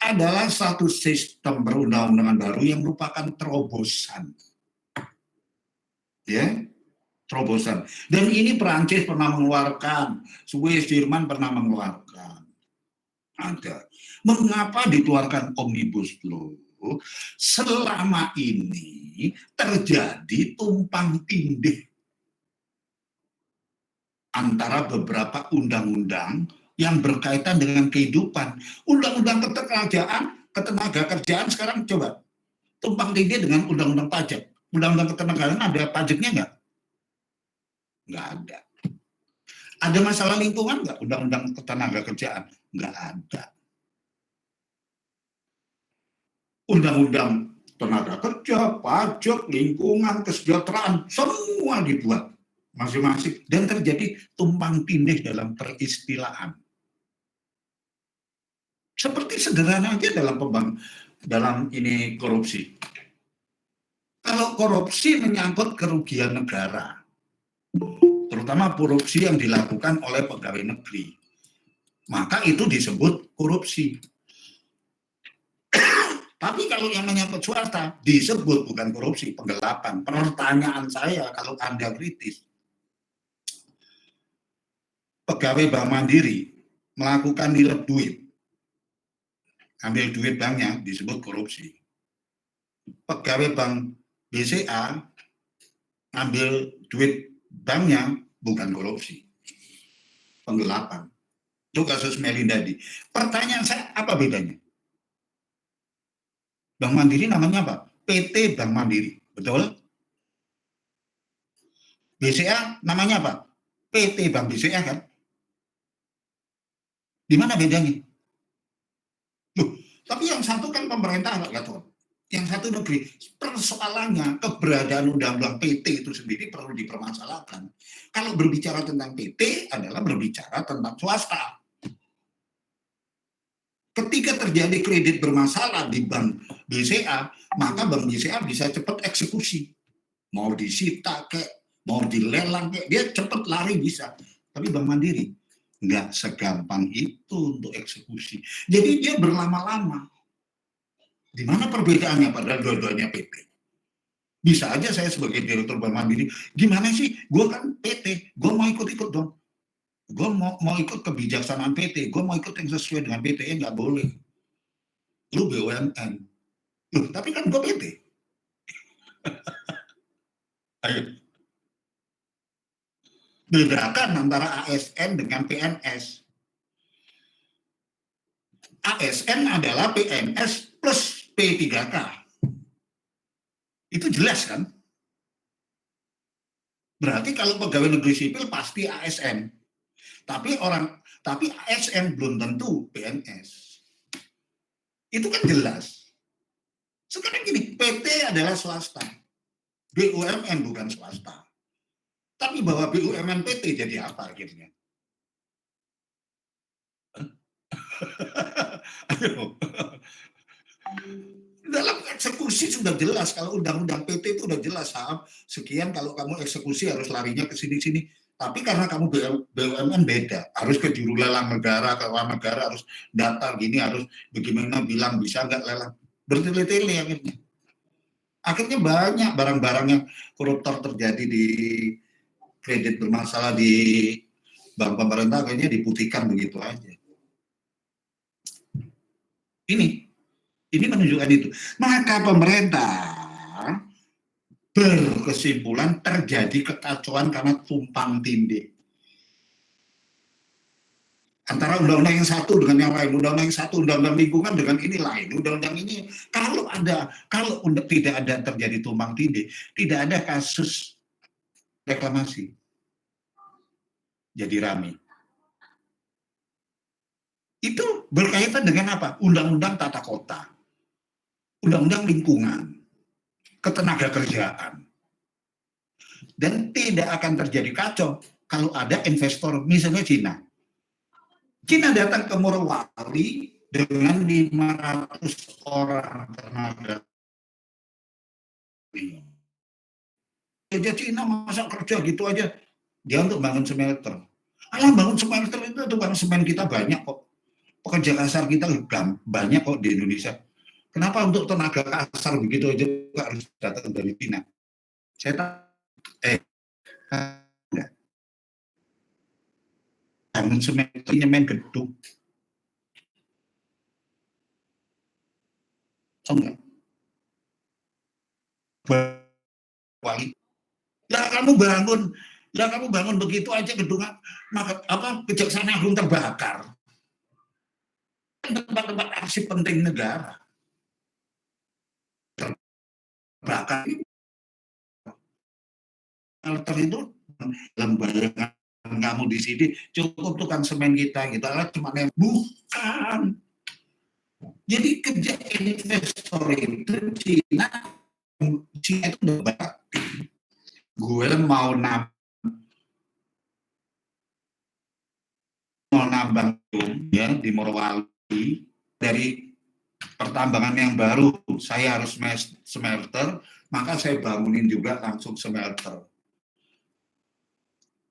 Adalah satu sistem perundang-undangan baru yang merupakan terobosan, ya, terobosan. Dan ini Perancis pernah mengeluarkan, Swiss, Jerman pernah mengeluarkan. Ada. Mengapa dikeluarkan Omnibus Law? Selama ini terjadi tumpang tindih antara beberapa undang-undang yang berkaitan dengan kehidupan. Undang-undang ketenaga kerjaan sekarang coba tumpang tindih dengan undang-undang pajak. Undang-undang ketenagaan ada pajaknya nggak? Nggak ada. Ada masalah lingkungan nggak? Undang-undang ketenaga kerjaan? Nggak ada. Undang-undang tenaga kerja, pajak, lingkungan, kesejahteraan, semua dibuat masing-masing, dan terjadi tumpang tindih dalam peristilahan. Seperti sederhana aja dalam ini korupsi. Kalau korupsi menyangkut kerugian negara, terutama korupsi yang dilakukan oleh pegawai negeri, maka itu disebut korupsi. Tapi kalau yang menyangkut swasta disebut bukan korupsi, penggelapan. Pertanyaan saya kalau Anda kritis, pegawai Bank Mandiri melakukan nilai duit, ambil duit banknya, disebut korupsi. Pegawai Bank BCA ambil duit banknya, bukan korupsi, penggelapan. Itu kasus Melindadi. Pertanyaan saya, apa bedanya? Bank Mandiri namanya apa? PT Bank Mandiri, betul? BCA namanya apa? PT Bank BCA kan? Di mana bedanya? Loh, tapi yang satu kan pemerintah nggak tahu. Yang satu negeri. Persoalannya keberadaan undang-undang PT itu sendiri perlu dipermasalahkan. Kalau berbicara tentang PT adalah berbicara tentang swasta. Ketika terjadi kredit bermasalah di Bank BCA, maka Bank BCA bisa cepat eksekusi. Mau disita kek, mau dilelang kek, dia cepat lari bisa. Tapi Bank Mandiri nggak segampang itu untuk eksekusi. Jadi dia berlama-lama. Di mana perbedaannya padahal dua-duanya PT? Bisa aja saya sebagai direktur Bank Mandiri, gimana sih? Gue kan PT, gue mau ikut-ikut dong. Gue mau ikut kebijaksanaan PT, gue mau ikut yang sesuai dengan PT, nggak boleh. Lu BUMN. Loh, tapi kan gue PT. Ayo. Bedakan antara ASN dengan PNS. ASN adalah PNS plus P3K. Itu jelas kan? Berarti kalau pegawai negeri sipil pasti ASN. Tapi ASN belum tentu PNS. Itu kan jelas. Sekarang gini, PT adalah swasta. BUMN bukan swasta. Tapi bahwa BUMN PT jadi apa akhirnya? Ayo. Dalam eksekusi sudah jelas, kalau undang-undang PT itu sudah jelas, saham sekian, kalau kamu eksekusi harus larinya ke sini-sini. Tapi karena kamu BUMN beda, harus ke juru lelang negara, ke luar negara, harus daftar gini, harus bagaimana bilang bisa nggak lelang. Bertele-tele akhirnya. Akhirnya banyak barang-barang yang koruptor terjadi di kredit bermasalah di bank pemerintah, akhirnya diputihkan begitu aja. Ini menunjukkan itu. Maka pemerintah berkesimpulan terjadi kekacauan karena tumpang tindih antara undang-undang yang satu dengan yang lain. Undang-undang yang satu, undang-undang lingkungan dengan ini lain. Undang-undang ini kalau tidak ada terjadi tumpang tindih, tidak ada kasus reklamasi. Jadi rame. Itu berkaitan dengan apa? Undang-undang tata kota, undang-undang lingkungan, ketenaga kerjaan. Dan tidak akan terjadi kacau kalau ada investor, misalnya Cina. Cina datang ke Morowali dengan 500 orang tenaga. Kerja Cina masa kerja gitu aja, dia untuk bangun smelter. Alah, bangun smelter itu tukang semen kita banyak kok. Pekerja kasar kita banyak kok di Indonesia. Kenapa untuk tenaga kasar begitu aja harus datang dari Cina? Saya bangun semen, nyemen gedung. Enggak. Wali. Lah kamu bangun begitu aja gedung, maka Kejaksaan Agung terbakar. Tempat-tempat arsip penting negara terbakar. Alter itu lembaga kamu di sini cukup tukang semen kita gitu, cuma bukan. Jadi kerja investor itu Cina itu udah berarti gue mau nambang ya di Morowali, dari pertambangan yang baru saya harus smelter, maka saya bangunin juga langsung smelter.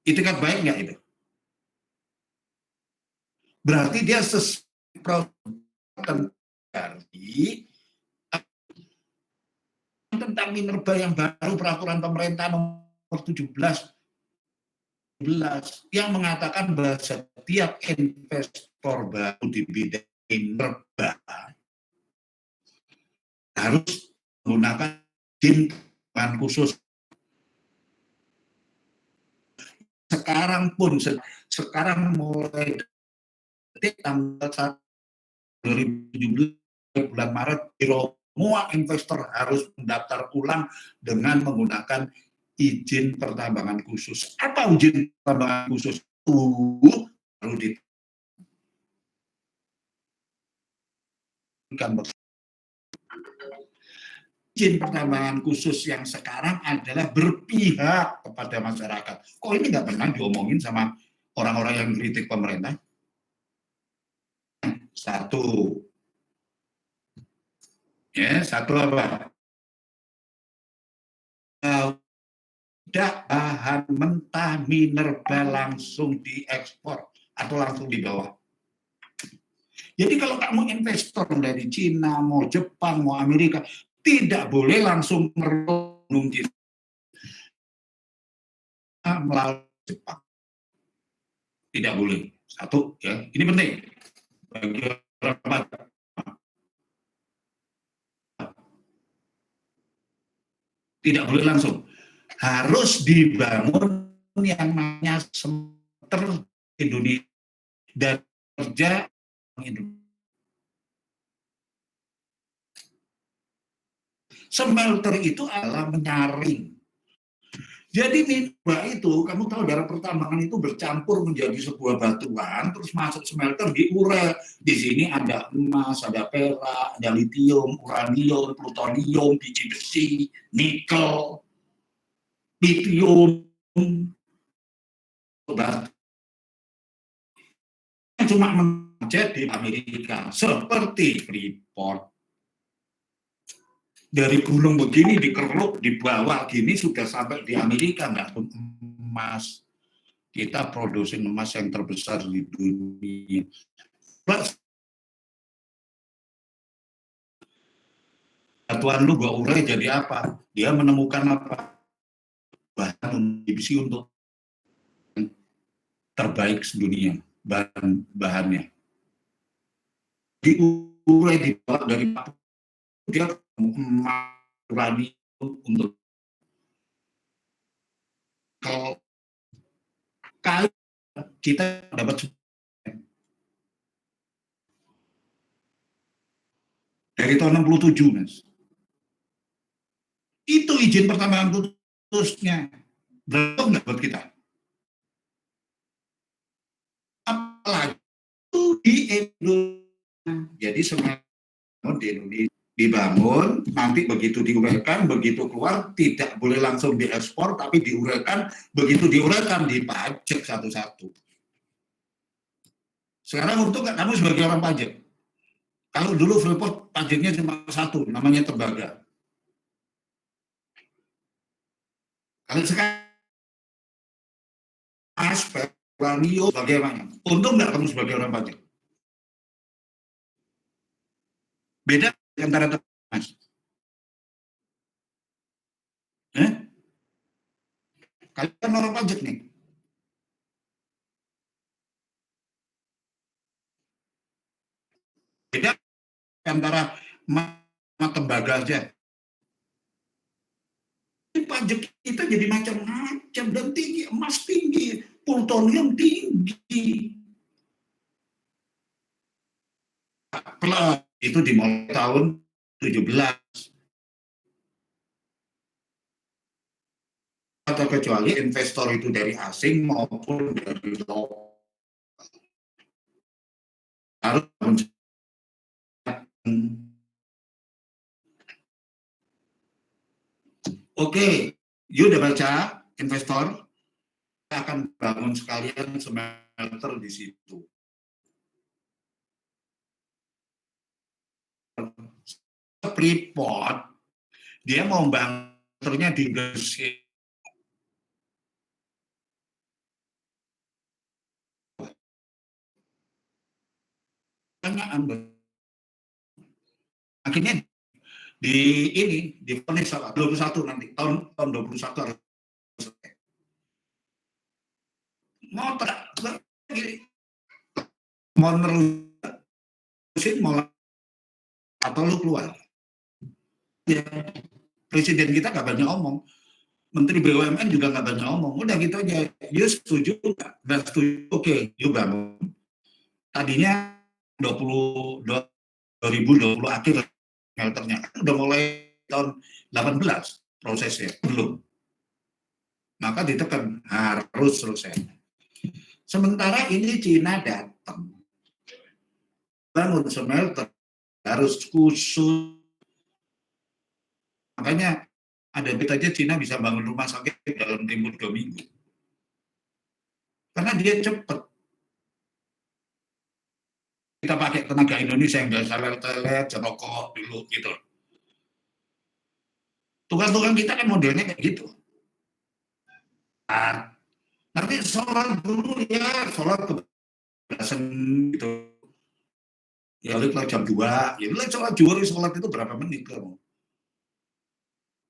Itu kan baik nggak itu? Berarti dia tentang minerba yang baru, peraturan pemerintah nomor 17 yang mengatakan bahwa setiap investor baru di bidang minerba harus menggunakan izin khusus. Sekarang mulai tanggal 1 2017 bulan Maret, semua investor harus mendaftar ulang dengan menggunakan izin pertambangan khusus. Apa izin pertambangan khusus itu? Perlu izin pertambangan khusus yang sekarang adalah berpihak kepada masyarakat. Kok ini nggak pernah diomongin sama orang-orang yang kritik pemerintah? Satu apa? Tidak bahan mentah minerba langsung diekspor atau langsung dibawa. Jadi kalau kamu investor dari Cina, mau Jepang, mau Amerika, tidak boleh langsung melalui Jepang. Tidak boleh. Satu, ya, ini penting. Bagi orang tidak boleh langsung. Harus dibangun yang namanya smelter Indonesia dan kerja Indonesia. Smelter itu adalah menyaring. Jadi mineral itu, kamu tahu dalam pertambangan itu bercampur menjadi sebuah batuan, terus masuk smelter diurai. Di sini ada emas, ada perak, ada litium, uranium, plutonium, biji besi, nikel, lithium, batu. Cuma menjadi di Amerika, seperti Freeport. Dari gunung begini dikeruk, dibawa gini sudah sampai di Amerika, nggak emas. Kita produksi emas yang terbesar di dunia. Batuan lu gua urai jadi apa? Dia menemukan apa? Bahan besi untuk terbaik sedunia, bahannya. Diurai dibawa dari dia uranium untuk kalau kita dapat dari tahun 67, Mas. Itu izin pertambangan putusnya. Berapa nggak buat kita? Apalagi itu di Indonesia. Jadi semua di Indonesia dibangun, nanti begitu diuraikan, begitu keluar, tidak boleh langsung diekspor, tapi diuraikan, begitu diuraikan, dipajak satu-satu. Sekarang untuk nggak kamu sebagai orang pajak? Kalau dulu Freeport pajaknya cuma satu, namanya tembaga. Kalau sekarang aspek uranium bagaimana? Untung nggak kamu sebagai orang pajak? Beda antara Mas. Kalian orang pajak nih. Beda antara tembaga aja. Pajak kita jadi macam-macam dan tinggi, emas tinggi, plutonium tinggi. Plus itu dimulai tahun 17. Atau kecuali investor itu dari asing maupun dari lokal. Harus Oke, you udah baca investor akan bangun sekalian smelter di situ. Freeport dia mau bangunnya di Gresik. Akhirnya di vonis 21 nanti tahun 21 harus selesai. Mau nerusin mau atau lu keluar. Ya, presiden kita nggak banyak omong, menteri BUMN juga nggak banyak omong, udah gitu aja. You setuju nggak setuju? Oke, you bangun. Tadinya 2020 akhir smelternya kan udah mulai tahun 18 prosesnya, belum. Maka ditekan harus selesai. Sementara ini Cina datang bangun smelter harus khusus. Makanya ada berita aja Cina bisa bangun rumah sakit dalam tempo 2 minggu. Karena dia cepat. Kita pakai tenaga Indonesia yang biasa lelet, rokok dulu gitu. Tukang-tukang kita kan modelnya kayak gitu. Nah, nanti sholat dulu ya, sholat kebelasan gitu. Ya udah jam 2, ya udah sholat itu berapa menit kamu?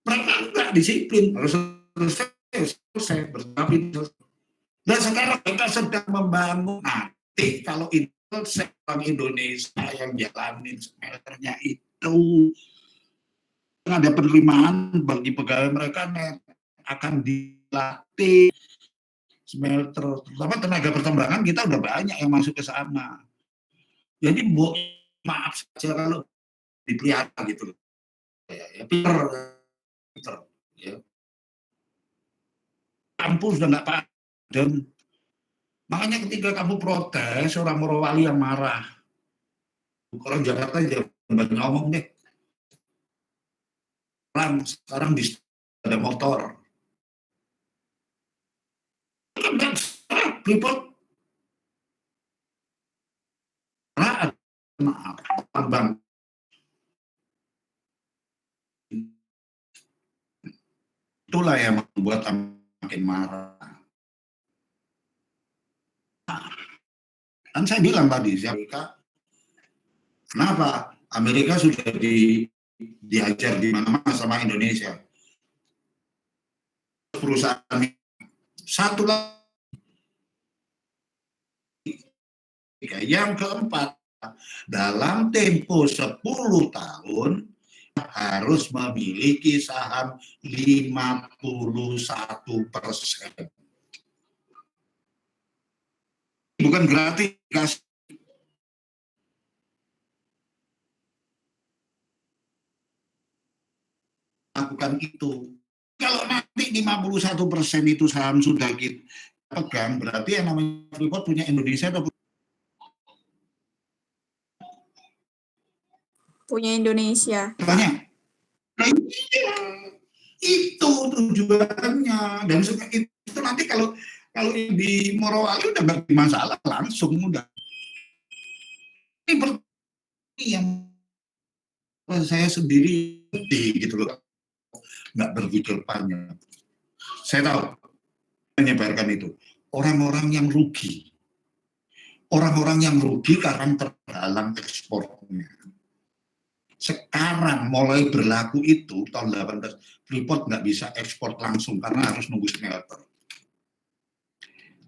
Mereka enggak disiplin, harus selesai bertahap. Dan sekarang kita sedang membangun, nanti kalau itu orang Indonesia yang jalanin smelternya itu ada penerimaan bagi pegawai mereka akan dilatih smelter, terutama tenaga pertambangan kita udah banyak yang masuk ke sana. Jadi maaf saja kalau dipelihara gitu loh. pinter, ya. Kampus udah nggak padam. Makanya ketika kamu protes, orang Morowali yang marah. Orang Jakarta jangan banyak ngomong deh. Sekarang ada motor. Freeport. Maaf, Bang. Itulah yang membuat makin marah. Kan saya bilang tadi, Amerika, kenapa Amerika sudah diajar di mana-mana sama Indonesia. Perusahaan satu lagi, yang keempat, dalam tempo 10 tahun harus memiliki saham 51%. Bukan gratis. Lakukan itu. Kalau nanti 51% itu saham sudah kita pegang, berarti yang namanya Freeport punya Indonesia atau punya Indonesia. banyak. Nah, itu tujuannya. Dan itu nanti kalau di Morowali udah nggak masalah, langsung udah. Ini yang saya sendiri gitu loh, nggak berpikir panjang. Saya tahu menyebarkan itu orang-orang yang rugi, karena terhalang ekspornya. Sekarang mulai berlaku itu tahun 18 Freeport nggak bisa ekspor langsung karena harus nunggu smelter.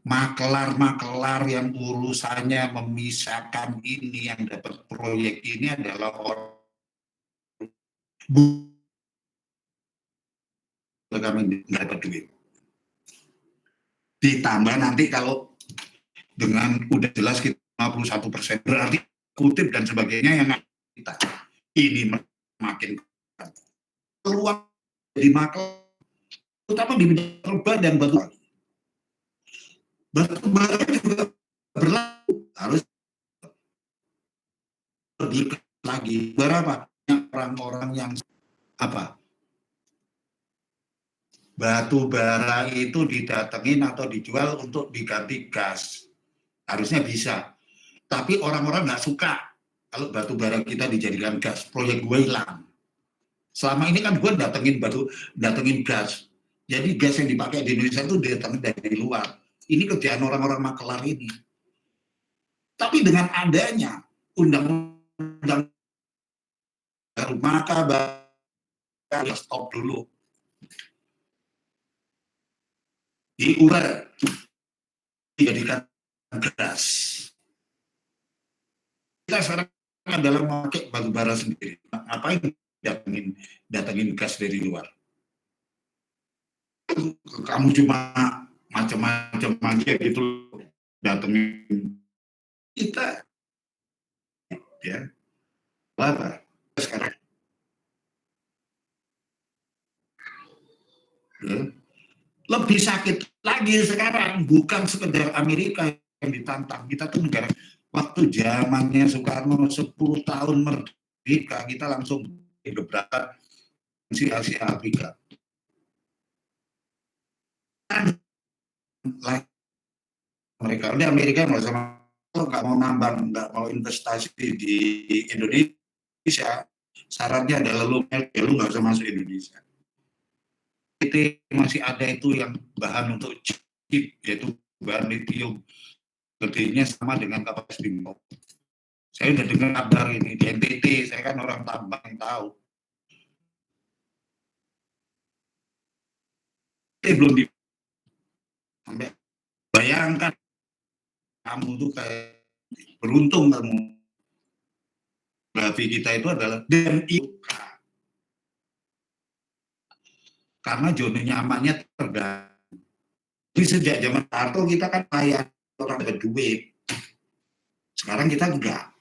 Makelar yang urusannya memisahkan ini, yang dapat proyek ini adalah orang kami nggak dapat duit. Ditambah nanti kalau dengan udah jelas kita 51% berarti kutip dan sebagainya yang kita ini makin peluang jadi makelar, terutama di bidang terba dan batu bara juga berlaku, harus lebih lagi. Berapa orang-orang yang batu bara itu didatengin atau dijual untuk diganti gas, harusnya bisa. Tapi orang-orang nggak suka kalau batu bara kita dijadikan gas, proyek gue hilang. Selama ini kan gue datengin gas. Jadi gas yang dipakai di Indonesia itu datangin dari luar. Ini kerjaan orang-orang makelar ini. Tapi dengan adanya undang-undang baru, maka stop dulu. Diurai, dijadikan gas. Kita sekarang adalah memakai batu bara sendiri. Ngapain datangin gas dari luar? Kamu cuma macam-macam aja gitu datengin kita, ya apa sekarang, ya. Lebih sakit lagi sekarang, bukan sekedar Amerika yang ditantang, kita tuh negara. Waktu zamannya Soekarno 10 tahun merdeka, kita langsung beberapa Asia Afrika. Mereka udah Amerika nggak sama, nggak mau nambang, nggak mau investasi di Indonesia, syaratnya adalah lu nggak usah masuk Indonesia. Itu masih ada itu yang bahan untuk chip, yaitu bahan lithium, gedenya sama dengan kapasitas Bimo. Saya udah dengar kabar ini di NTT, saya kan orang tambang yang tahu. Belum di sampai bayangkan, kamu tuh kayak beruntung kamu. Berarti kita itu adalah dan itu karena zona nyamannya terganggu. Jadi sejak zaman Soeharto kita kan layak orang berduit. Sekarang kita enggak.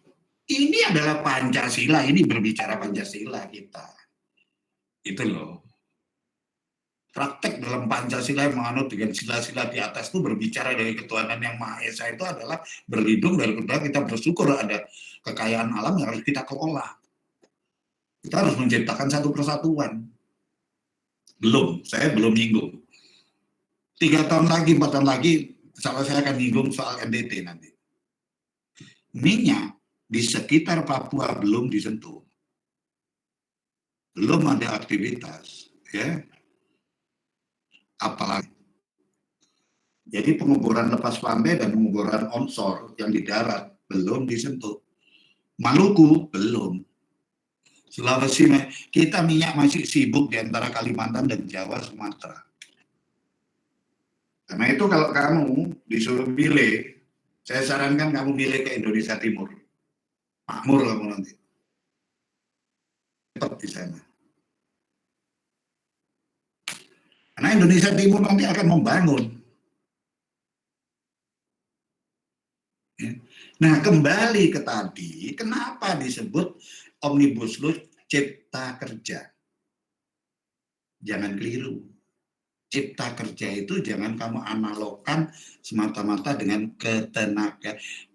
Ini adalah Pancasila, ini berbicara Pancasila kita. Itu loh. Praktek dalam Pancasila yang menganut dengan sila-sila di atas itu berbicara dari ketuhanan yang Maha Esa itu adalah berlindung dari kita bersyukur ada kekayaan alam yang harus kita kelola. Kita harus menciptakan satu persatuan. Saya belum nyinggung. 3 tahun lagi, 4 tahun lagi, saya akan nyinggung soal NTT nanti. Minyak di sekitar Papua belum disentuh. Belum ada aktivitas, ya. Apalagi. Jadi penguburan lepas pantai dan penguburan onshore yang di darat belum disentuh. Maluku belum. Sulawesi, kita minyak masih sibuk di antara Kalimantan dan Jawa, Sumatera. Karena itu kalau kamu disuruh pilih, saya sarankan kamu pilih ke Indonesia Timur. Makmur kamu nanti. Cepat di sana. Karena Indonesia Timur nanti akan membangun. Nah, kembali ke tadi, kenapa disebut Omnibus Law Cipta Kerja? Jangan keliru. Cipta Kerja itu jangan kamu analogkan semata-mata dengan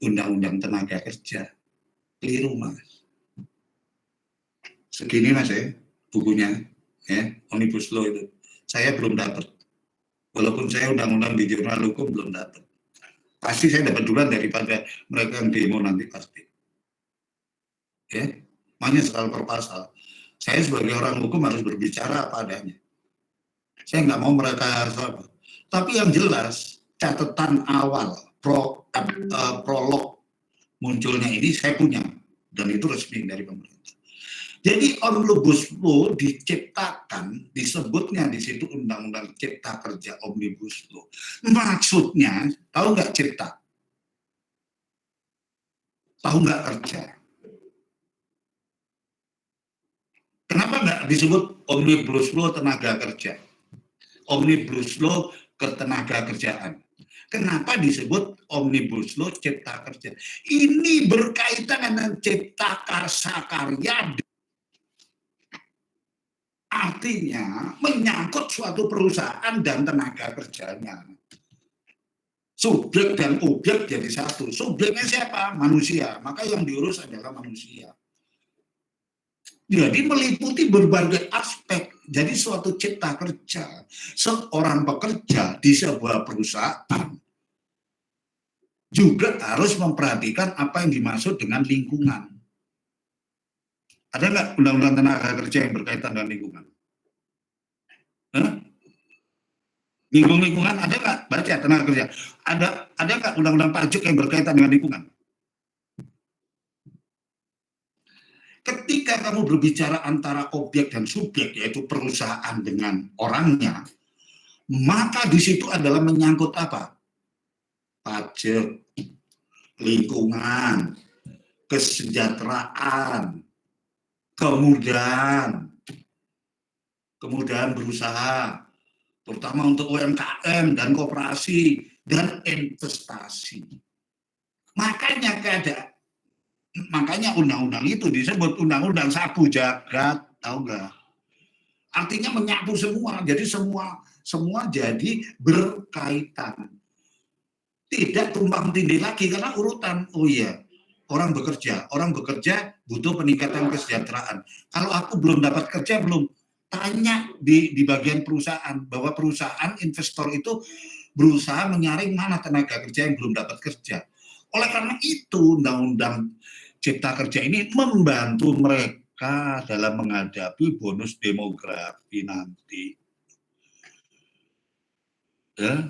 Undang-Undang Tenaga Kerja. Keliru, Mas. Segini, Mas, ya, bukunya, ya, Omnibus Law itu. Saya belum dapat. Walaupun saya undang-undang di jurnal hukum belum dapat. Pasti saya dapat duluan daripada mereka yang demo nanti pasti. Ya, makanya soal per pasal. Saya sebagai orang hukum harus berbicara apa adanya. Saya nggak mau mereka apa. Tapi yang jelas catatan awal prolog munculnya ini saya punya dan itu resmi dari pemerintah. Jadi Omnibus Law diciptakan, disebutnya di situ Undang-Undang Cipta Kerja Omnibus Law. Maksudnya, tahu nggak cipta? Tahu nggak kerja? Kenapa nggak disebut Omnibus Law Tenaga Kerja? Omnibus Law Ketenaga Kerjaan. Kenapa disebut Omnibus Law Cipta Kerja? Ini berkaitan dengan cipta karsa karya. Artinya menyangkut suatu perusahaan dan tenaga kerjanya. Subjek dan objek jadi satu. Subjeknya siapa? Manusia. Maka yang diurus adalah manusia. Jadi meliputi berbagai aspek. Jadi suatu cipta kerja, seorang pekerja di sebuah perusahaan juga harus memperhatikan apa yang dimaksud dengan lingkungan. Ada nggak undang-undang tenaga kerja yang berkaitan dengan lingkungan? Lingkungan ada nggak? Baca tenaga kerja. Ada nggak undang-undang pajak yang berkaitan dengan lingkungan? Ketika kamu berbicara antara objek dan subjek, yaitu perusahaan dengan orangnya, maka di situ adalah menyangkut apa? Pajak, lingkungan, kesejahteraan, kemudahan berusaha, terutama untuk UMKM dan koperasi dan investasi. Makanya undang-undang itu disebut undang-undang sapu jagat, tahu nggak? Artinya menyapu semua, jadi semua jadi berkaitan. Tidak tumpang tindih lagi karena urutan. Oh iya, orang bekerja butuh peningkatan kesejahteraan. Kalau aku belum dapat kerja, belum tanya di bagian perusahaan bahwa perusahaan investor itu berusaha menyaring mana tenaga kerja yang belum dapat kerja. Oleh karena itu Undang-Undang Cipta Kerja ini membantu mereka dalam menghadapi bonus demografi nanti. Ya.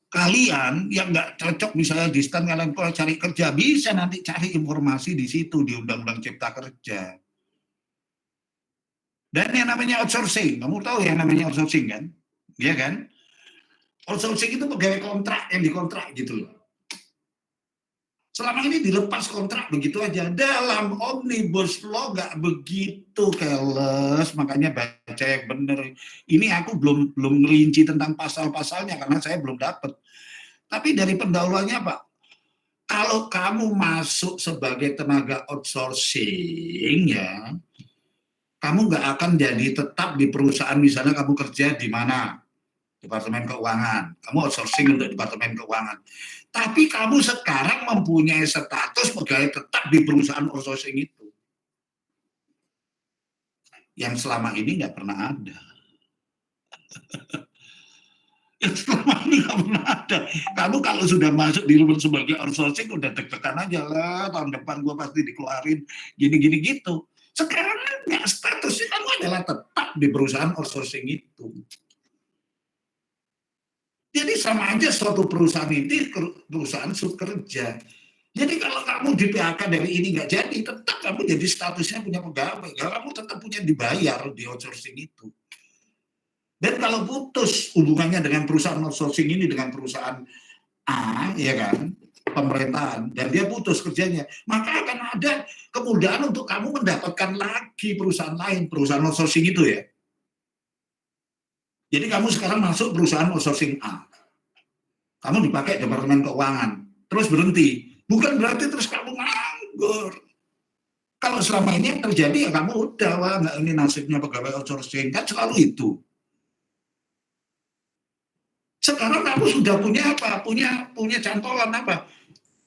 Kalian yang nggak cocok misalnya di stand kalian kalau cari kerja bisa nanti cari informasi di situ di Undang-Undang Cipta Kerja. Dan yang namanya outsourcing, kamu tahu yang namanya outsourcing kan? Iya kan? Outsourcing itu pegawai kontrak yang dikontrak gitu loh. Selama ini dilepas kontrak begitu aja. Dalam Omnibus Law nggak begitu keles, makanya baca yang benar. Ini aku belum rinci tentang pasal-pasalnya karena saya belum dapat. Tapi dari pendahuluannya Pak, kalau kamu masuk sebagai tenaga outsourcing ya, kamu nggak akan jadi tetap di perusahaan, misalnya kamu kerja di mana? Departemen Keuangan. Kamu outsourcing untuk Departemen Keuangan. Tapi kamu sekarang mempunyai status pegawai tetap di perusahaan outsourcing itu. Yang selama ini nggak pernah ada. Yang selama ini nggak pernah ada. Kamu kalau sudah masuk di rumah sebagai outsourcing, udah deg-degan aja lah, tahun depan gue pasti dikeluarin, gini-gini gitu. Sekarang nggak, statusnya kamu adalah tetap di perusahaan outsourcing itu. Jadi sama aja suatu perusahaan ini perusahaan subkerja. Jadi kalau kamu di PHK dari ini nggak jadi, tetap kamu jadi statusnya punya pegawai. Kalau kamu tetap punya dibayar di outsourcing itu. Dan kalau putus hubungannya dengan perusahaan outsourcing ini dengan perusahaan A, ya kan, pemerintahan, dan dia putus kerjanya, maka akan ada kemudahan untuk kamu mendapatkan lagi perusahaan lain, perusahaan outsourcing itu ya. Jadi kamu sekarang masuk perusahaan outsourcing A. Kamu dipakai Departemen Keuangan, terus berhenti. Bukan berarti terus kamu nganggur. Kalau selama ini yang terjadi ya kamu udah, wah nggak, ini nasibnya pegawai outsourcing, kan selalu itu. Sekarang kamu sudah punya apa? Punya cantolan apa?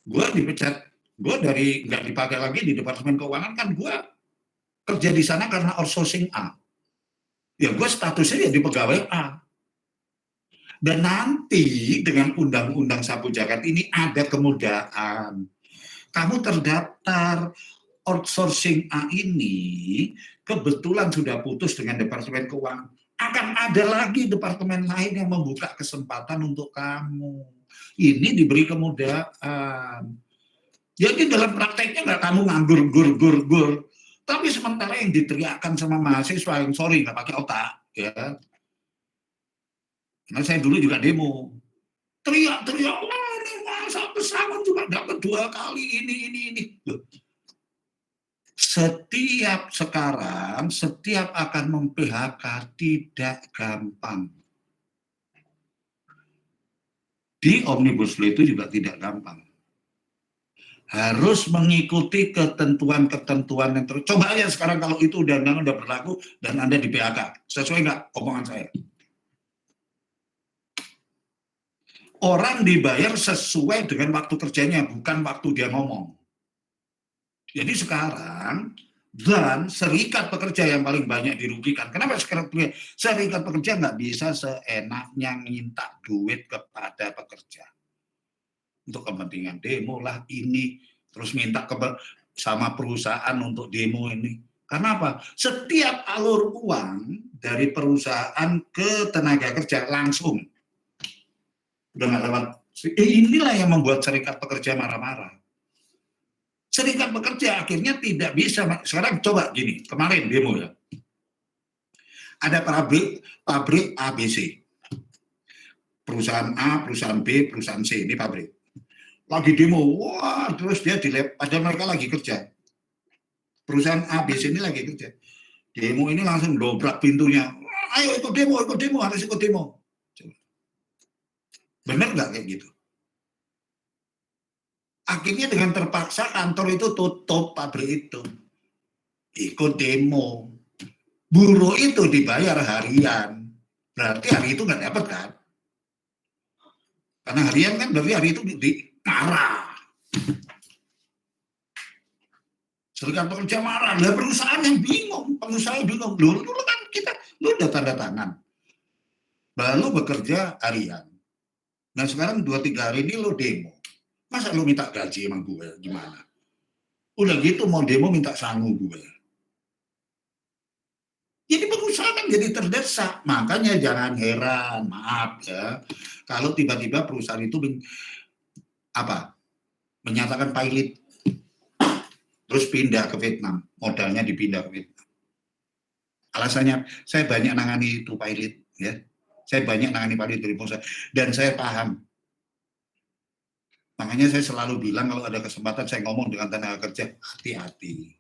Gue dipecat, gue dari nggak dipakai lagi di Departemen Keuangan, kan gue kerja di sana karena outsourcing A. Ya gue statusnya ya di pegawai A. Dan nanti dengan undang-undang Sapu Jagat ini ada kemudahan. Kamu terdaftar outsourcing A ini, kebetulan sudah putus dengan Departemen Keuangan. Akan ada lagi departemen lain yang membuka kesempatan untuk kamu. Ini diberi kemudahan. Jadi dalam prakteknya nggak kamu nganggur, tapi sementara yang diteriakkan sama mahasiswa yang sorry nggak pakai otak, ya. Karena saya dulu juga demo, teriak-teriak, wah ini masa pesangon juga dapat 2 kali ini. Loh. Setiap akan mem-PHK tidak gampang. Di Omnibus Law itu juga tidak gampang. Harus mengikuti ketentuan-ketentuan yang coba aja sekarang kalau itu udah berlaku dan Anda di PHK, sesuai nggak omongan saya? Orang dibayar sesuai dengan waktu kerjanya, bukan waktu dia ngomong. Jadi sekarang, dan serikat pekerja yang paling banyak dirugikan. Kenapa sekarang serikat pekerja nggak bisa seenaknya minta duit kepada pekerja? Untuk kepentingan demo lah ini, terus minta sama perusahaan untuk demo ini. Karena apa? Setiap alur uang dari perusahaan ke tenaga kerja langsung. Udah nggak lewat. Inilah yang membuat serikat pekerja marah-marah. Serikat pekerja akhirnya tidak bisa. Sekarang coba gini, kemarin demo ya. Ada pabrik ABC. Perusahaan A, perusahaan B, perusahaan C, ini pabrik. Lagi demo, wah terus dia padahal mereka lagi kerja. Perusahaan A, B, C ini lagi kerja. Demo ini langsung dobrak pintunya. Ayo ikut demo, harus ikut demo. Benar nggak kayak gitu? Akhirnya dengan terpaksa kantor itu tutup, pabrik itu. Ikut demo. Buruh itu dibayar harian. Berarti hari itu nggak dapat kan? Karena harian kan berarti hari itu marah. Serikat pekerja marah. Lah perusahaan yang bingung. Pengusaha bingung. Dulu kan lu udah tanda tangan. Lalu bekerja harian. Nah sekarang 2-3 hari ini lo demo. Masa lo minta gaji emang gue gimana? Udah gitu mau demo minta sangu gue. Jadi pengusaha kan jadi terdesak. Makanya jangan heran, maaf ya. Kalau tiba-tiba perusahaan itu menyatakan pilot. Terus pindah ke Vietnam. Modalnya dipindah ke Vietnam. Alasannya saya banyak nangani itu pilot ya. Saya banyak nangani pilot dari pengusaha. Dan saya paham. Makanya saya selalu bilang kalau ada kesempatan saya ngomong dengan tenaga kerja, hati-hati.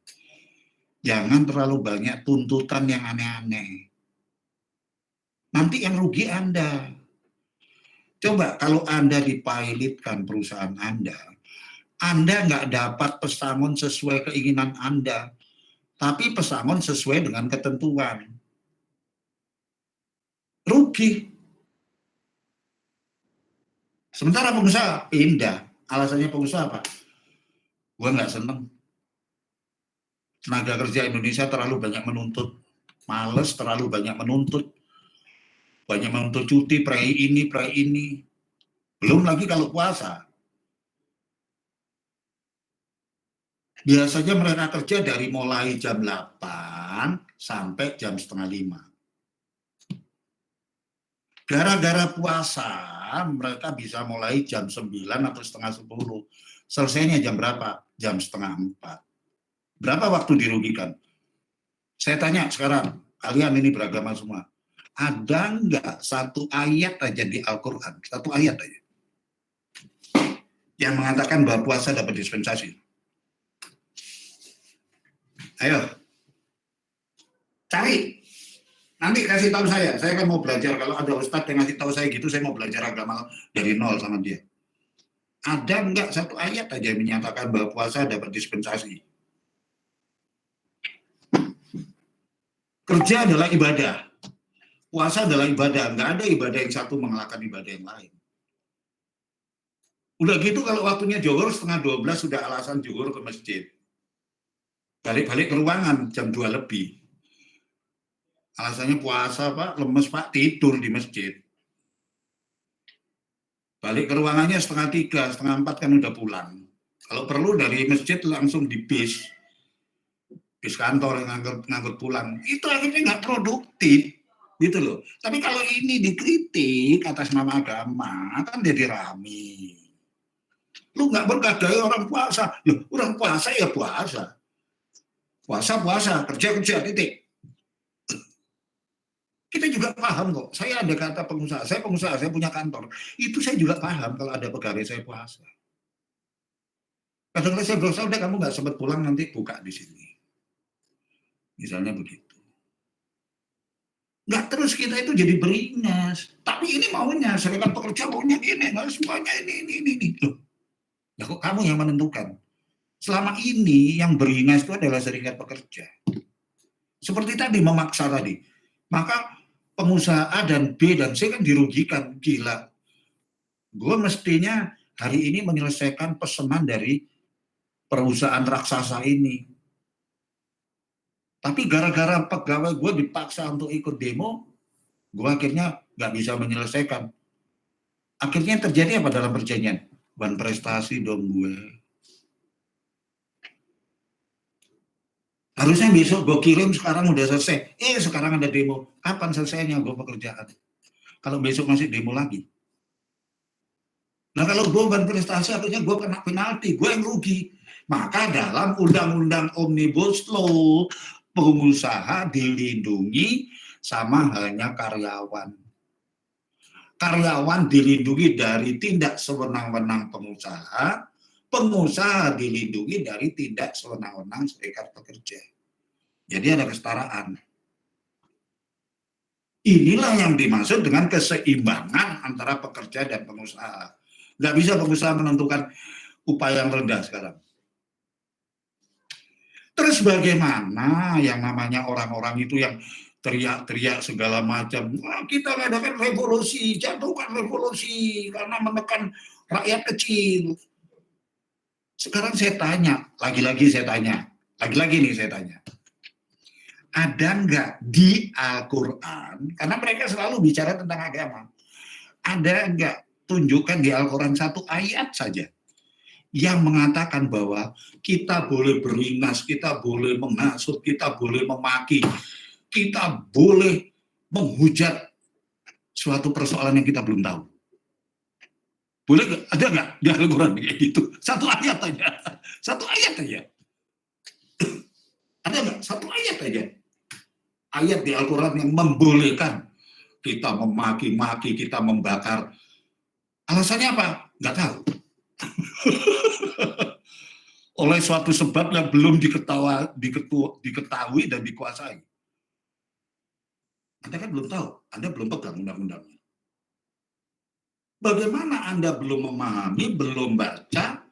Jangan terlalu banyak tuntutan yang aneh-aneh. Nanti yang rugi Anda. Coba kalau Anda dipilotkan perusahaan Anda nggak dapat pesangon sesuai keinginan Anda. tapi pesangon sesuai dengan ketentuan. Rugi. Sementara pengusaha pindah. Alasannya pengusaha apa? Gua nggak seneng. Tenaga kerja Indonesia terlalu banyak menuntut. Males terlalu banyak menuntut. Banyak menuntut cuti, prei ini. Belum lagi kalau puasa. Biasanya mereka kerja dari mulai jam 8 sampai jam setengah 5. Gara-gara puasa, mereka bisa mulai jam 9 atau setengah 10. Selesainya jam berapa? Jam setengah 4. Berapa waktu dirugikan? Saya tanya sekarang, kalian ini beragama semua. Ada nggak satu ayat aja di Al-Quran? Satu ayat aja. Yang mengatakan bahwa puasa dapat dispensasi. Ayo, cari. Nanti kasih tahu saya kan mau belajar. Kalau ada ustadz yang ngasih tahu saya gitu, saya mau belajar agama dari nol sama dia. Ada enggak satu ayat aja yang menyatakan bahwa puasa dapat dispensasi? Kerja adalah ibadah. Puasa adalah ibadah. Enggak ada ibadah yang satu mengalahkan ibadah yang lain. Udah gitu kalau waktunya zuhur setengah 12 sudah alasan zuhur ke masjid. Balik-balik ke ruangan jam 2 lebih. Alasannya puasa Pak, lemes Pak, tidur di masjid. Balik ke ruangannya setengah 3, setengah 4 kan udah pulang. Kalau perlu dari masjid langsung di bis kantor yang ngangkut pulang. Itu akhirnya nggak produktif, gitu loh. Tapi kalau ini dikritik atas nama agama, kan jadi rame. Lu nggak bergadai orang puasa. Loh, orang puasa ya puasa. Puasa, kerja, titik. Kita juga paham kok. Saya ada kata pengusaha, saya punya kantor. Itu saya juga paham kalau ada pegawai saya puasa. Kadang-kadang saya berusaha, udah kamu nggak sempat pulang, nanti buka di sini. Misalnya begitu. Nggak terus kita itu jadi beringas. Tapi ini maunya, serikat pekerja maunya ini, nggak semuanya ini. Loh, ya kok kamu yang menentukan? Selama ini yang beringas itu adalah serikat pekerja. Seperti tadi, memaksa tadi. Maka pengusaha A dan B dan C kan dirugikan. Gila. Gue mestinya hari ini menyelesaikan pesanan dari perusahaan raksasa ini. Tapi gara-gara pegawai gue dipaksa untuk ikut demo, gue akhirnya nggak bisa menyelesaikan. Akhirnya terjadi apa dalam perjanjian? Ban prestasi dong gue. Harusnya besok gue kirim, sekarang udah selesai. Sekarang ada demo. Kapan selesainya gue pekerjaan? Kalau besok masih demo lagi. Nah kalau gue ban prestasi, akhirnya gue kena penalti. Gue yang rugi. Maka dalam undang-undang Omnibus Law, pengusaha dilindungi sama halnya karyawan. Karyawan dilindungi dari tindak sewenang-wenang pengusaha. Pengusaha dilindungi dari tindak sewenang-wenang serikat pekerja. Jadi ada kesetaraan. Inilah yang dimaksud dengan keseimbangan antara pekerja dan pengusaha. Nggak bisa pengusaha menentukan upah yang rendah sekarang. Terus bagaimana yang namanya orang-orang itu yang teriak-teriak segala macam, kita mengadakan revolusi, jatuhkan revolusi karena menekan rakyat kecil. Sekarang saya tanya, lagi-lagi saya tanya, ada nggak di Al-Quran, karena mereka selalu bicara tentang agama, ada nggak tunjukkan di Al-Quran satu ayat saja yang mengatakan bahwa kita boleh beringas, kita boleh menghasut, kita boleh memaki, kita boleh menghujat suatu persoalan yang kita belum tahu. Boleh gak? Ada nggak di Al-Quran kayak gitu? Satu ayat aja. Ada nggak? Satu ayat aja. Ayat di Al-Quran yang membolehkan kita memaki-maki, kita membakar. Alasannya apa? Nggak tahu. Oleh suatu sebab yang belum diketahui dan dikuasai. Anda kan belum tahu, Anda belum pegang undang-undangnya. Bagaimana Anda belum memahami, belum baca,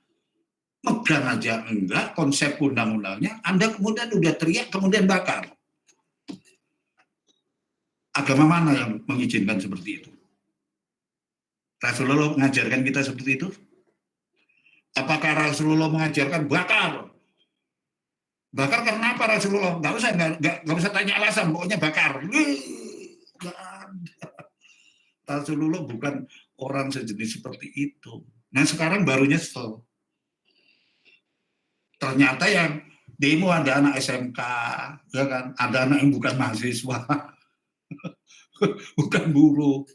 Megang aja enggak, konsep undang-undangnya, Anda kemudian udah teriak, kemudian bakar. Agama mana yang mengizinkan seperti itu? Rasulullah mengajarkan kita seperti itu? Apakah Rasulullah mengajarkan bakar? Bakar karena apa Rasulullah? Nggak usah tanya alasan, pokoknya bakar. Nggak ada. Rasulullah bukan orang sejenis seperti itu. Nah sekarang baru nyesel. Ternyata yang demo ada anak SMK, ya kan? Ada anak yang bukan mahasiswa, bukan buruh.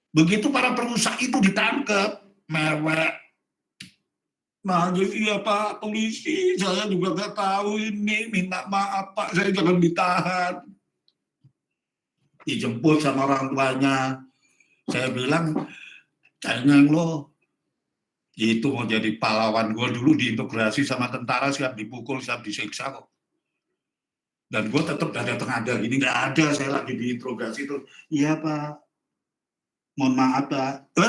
Begitu para perusak itu ditangkap, mewek. Nah, iya Pak polisi, saya juga nggak tahu ini, minta maaf Pak, saya jangan ditahan. Dijemput sama orang tuanya, saya bilang, cengeng lo, itu mau jadi pahlawan. Gue dulu diintegrasi sama tentara, siap dipukul, siap disiksa kok. Dan gue tetap dada gini, nggak ada, saya lagi diinterogasi tuh. Iya Pak, mohon maaf Pak.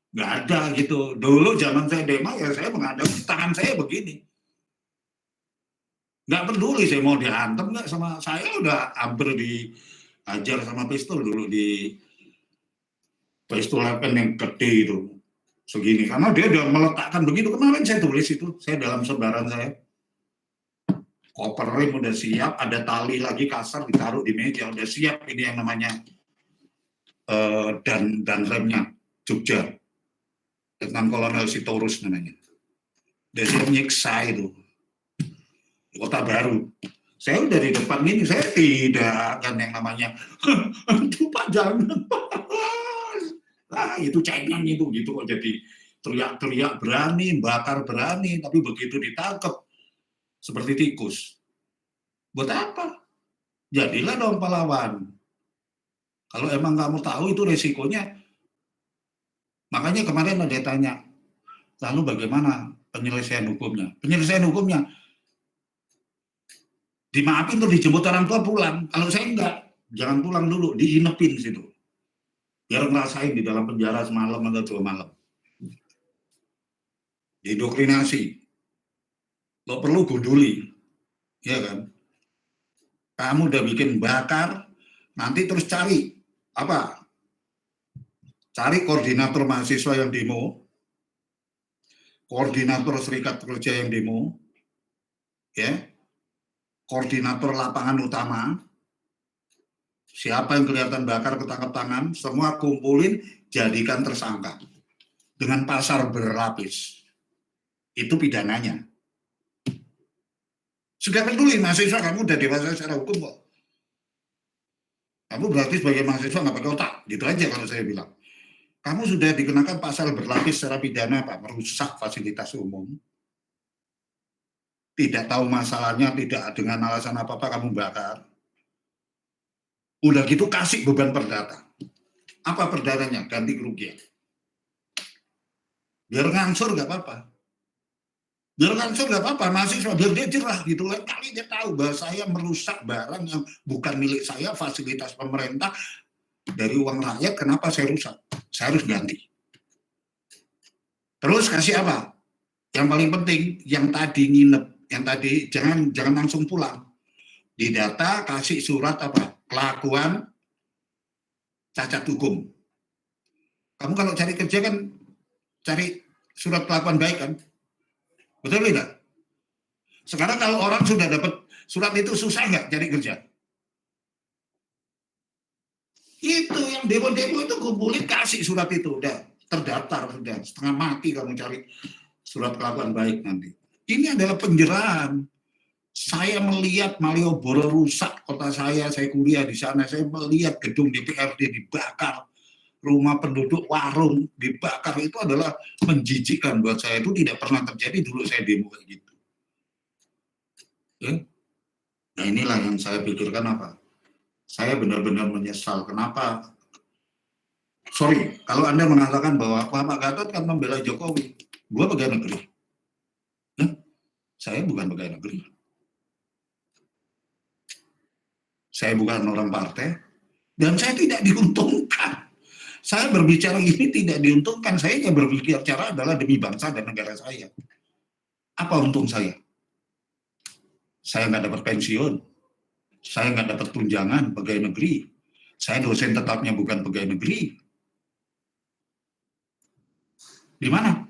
Nggak ada gitu. Dulu zaman saya demo ya saya menghadap tangan saya begini. Nggak peduli saya mau dihantam nggak sama saya, udah hampir diajar sama pistol dulu di pistol weapon yang gede itu segini. Karena dia udah meletakkan begitu. Kemarin saya tulis itu, saya dalam sebaran saya. Koper rem udah siap, ada tali lagi kasar ditaruh di meja, udah siap ini yang namanya dan remnya Jogja. Dengan Kolonel Sitorus namanya. Dia siap nyiksa itu. Kota Baru. Saya udah di depan ini, saya tidak kan yang namanya itu Pak jangan. Itu cengeng itu gitu kok jadi teriak-teriak berani, bakar berani, tapi begitu ditangkap seperti tikus. Buat apa? Jadilah dong pahlawan. Kalau emang kamu tahu itu resikonya. Makanya kemarin ada tanya, lalu bagaimana penyelesaian hukumnya? Penyelesaian hukumnya dimaafin tuh dijemput orang tua pulang. Kalau saya enggak, jangan pulang dulu, diinepin situ. Biar ngerasain di dalam penjara semalam atau 2 malam. Didoktrinasi. Lo perlu gunduli. Ya kan? Kamu udah bikin bakar, nanti terus cari apa? Cari koordinator mahasiswa yang demo, koordinator serikat kerja yang demo, ya, koordinator lapangan utama, siapa yang kelihatan bakar ketangkap tangan, semua kumpulin, jadikan tersangka dengan pasal berlapis. Itu pidananya. Sudah peduli mahasiswa, kamu udah dewasa secara hukum kok. Kamu berarti sebagai mahasiswa nggak pakai otak, gitu aja kalau saya bilang. Kamu sudah dikenakan pasal berlapis secara pidana, Pak, merusak fasilitas umum. Tidak tahu masalahnya, tidak dengan alasan apa-apa kamu bakar. Udah gitu kasih beban perdata. Apa perdatanya? Ganti kerugian. Biar ngangsur nggak apa-apa. Biar ngangsur nggak apa-apa, mahasiswa biar dia jerah gitu. Lain kali dia tahu bahwa saya merusak barang yang bukan milik saya, fasilitas pemerintah, dari uang rakyat, kenapa saya rusak? Saya harus ganti. Terus kasih apa? Yang paling penting, yang tadi nginep, yang tadi jangan langsung pulang. Didata, kasih surat apa? Kelakuan cacat hukum. Kamu kalau cari kerja kan cari surat kelakuan baik kan? Betul tidak? Sekarang kalau orang sudah dapat surat itu susah nggak cari kerja? Itu yang demo-demo itu kumpulin kasih surat itu, udah terdaftar, sudah setengah mati kamu cari surat kelakuan baik nanti. Ini adalah penjerahan. Saya melihat Malioboro rusak kota saya kuliah di sana, saya melihat gedung DPRD dibakar, rumah penduduk, warung dibakar, itu adalah menjijikkan buat saya. Itu tidak pernah terjadi dulu saya demo kayak gitu. Ya? Nah inilah yang saya pikirkan apa? Saya benar-benar menyesal. Kenapa? Sorry, kalau Anda mengatakan bahwa Pak Gatot kan membela Jokowi, gue pegawai negeri. Nah, saya bukan pegawai negeri. Saya bukan orang partai, dan saya tidak diuntungkan. Saya berbicara ini tidak diuntungkan. Saya yang berbicara adalah demi bangsa dan negara saya. Apa untung saya? Saya nggak dapat pensiun. Saya nggak dapat tunjangan pegawai negeri. Saya dosen tetapnya bukan pegawai negeri. Di mana?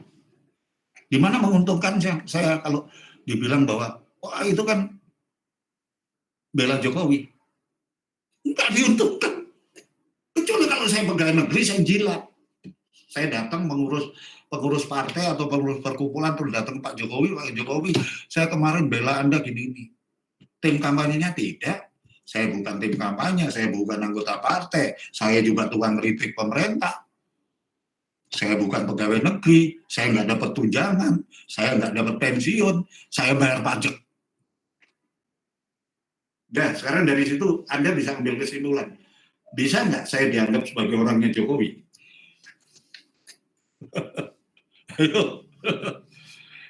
Di mana menguntungkan saya kalau dibilang bahwa wah itu kan bela Jokowi. Enggak diuntungkan. Kecuali kalau saya pegawai negeri, saya jilat. Saya datang pengurus partai atau pengurus perkumpulan terus datang Pak Jokowi, saya kemarin bela Anda gini. Tim kampanyenya tidak. Saya bukan tim kampanye, saya bukan anggota partai, saya juga tukang kritik pemerintah. Saya bukan pegawai negeri, saya nggak dapat tunjangan, saya nggak dapat pensiun, saya bayar pajak. Dan sekarang dari situ Anda bisa ambil kesimpulan. Bisa nggak saya dianggap sebagai orangnya Jokowi? Ayo.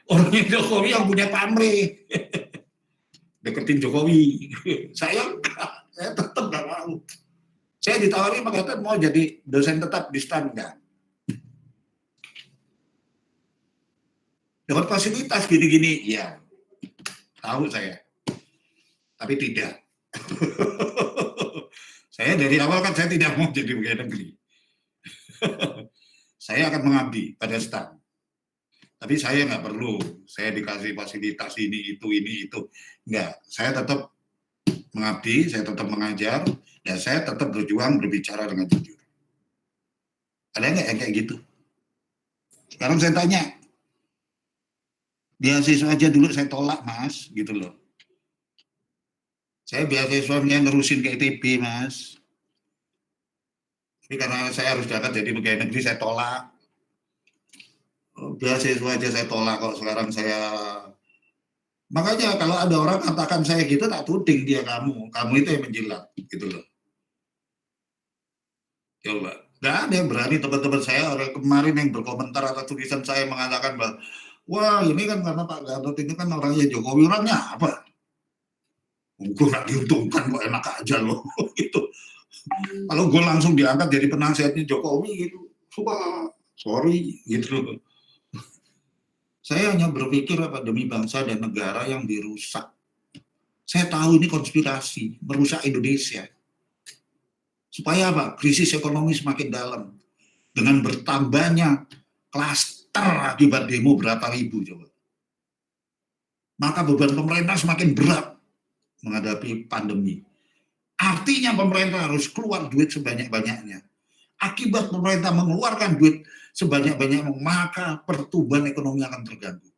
Orangnya Jokowi yang punya pamrih. Deketin Jokowi. Saya tetap nggak mau. Saya ditawari mengatakan mau jadi dosen tetap di STAN, enggak. Dapat fasilitas gini-gini, ya. Tahu saya. Tapi tidak. Saya dari awal kan saya tidak mau jadi pegawai negeri. Saya akan mengabdi pada STAN. Tapi saya nggak perlu, saya dikasih fasilitas ini, itu. Enggak, saya tetap mengabdi, saya tetap mengajar, dan saya tetap berjuang berbicara dengan jujur. Ada nggak yang kayak gitu? Sekarang saya tanya, beasiswa aja dulu saya tolak, Mas, gitu loh. Saya beasiswanya nerusin ke ITB, Mas. Tapi karena saya harus dapat jadi pegawai negeri, saya tolak. Beasiswa aja saya tolak kok, sekarang saya. Makanya kalau ada orang katakan saya gitu, tak tuding dia kamu itu yang menjilat, gitu loh. Coba, nggak ada yang berani teman-teman saya orang kemarin yang berkomentar atas tulisan saya mengatakan bahwa, wah ini kan karena Pak Gatot ini kan orangnya Jokowi, orangnya apa? Gue nggak diuntungkan kok, enak aja loh, gitu. Kalau gue langsung diangkat jadi penasihatnya Jokowi gitu, wah sorry, gitu loh. Saya hanya berpikir apa demi bangsa dan negara yang dirusak. Saya tahu ini konspirasi, merusak Indonesia. Supaya apa? Krisis ekonomi semakin dalam. Dengan bertambahnya klaster akibat demo berapa ribu coba. Maka beban pemerintah semakin berat menghadapi pandemi. Artinya pemerintah harus keluar duit sebanyak-banyaknya. Akibat pemerintah mengeluarkan duit sebanyak-banyaknya, maka pertumbuhan ekonomi akan terganggu.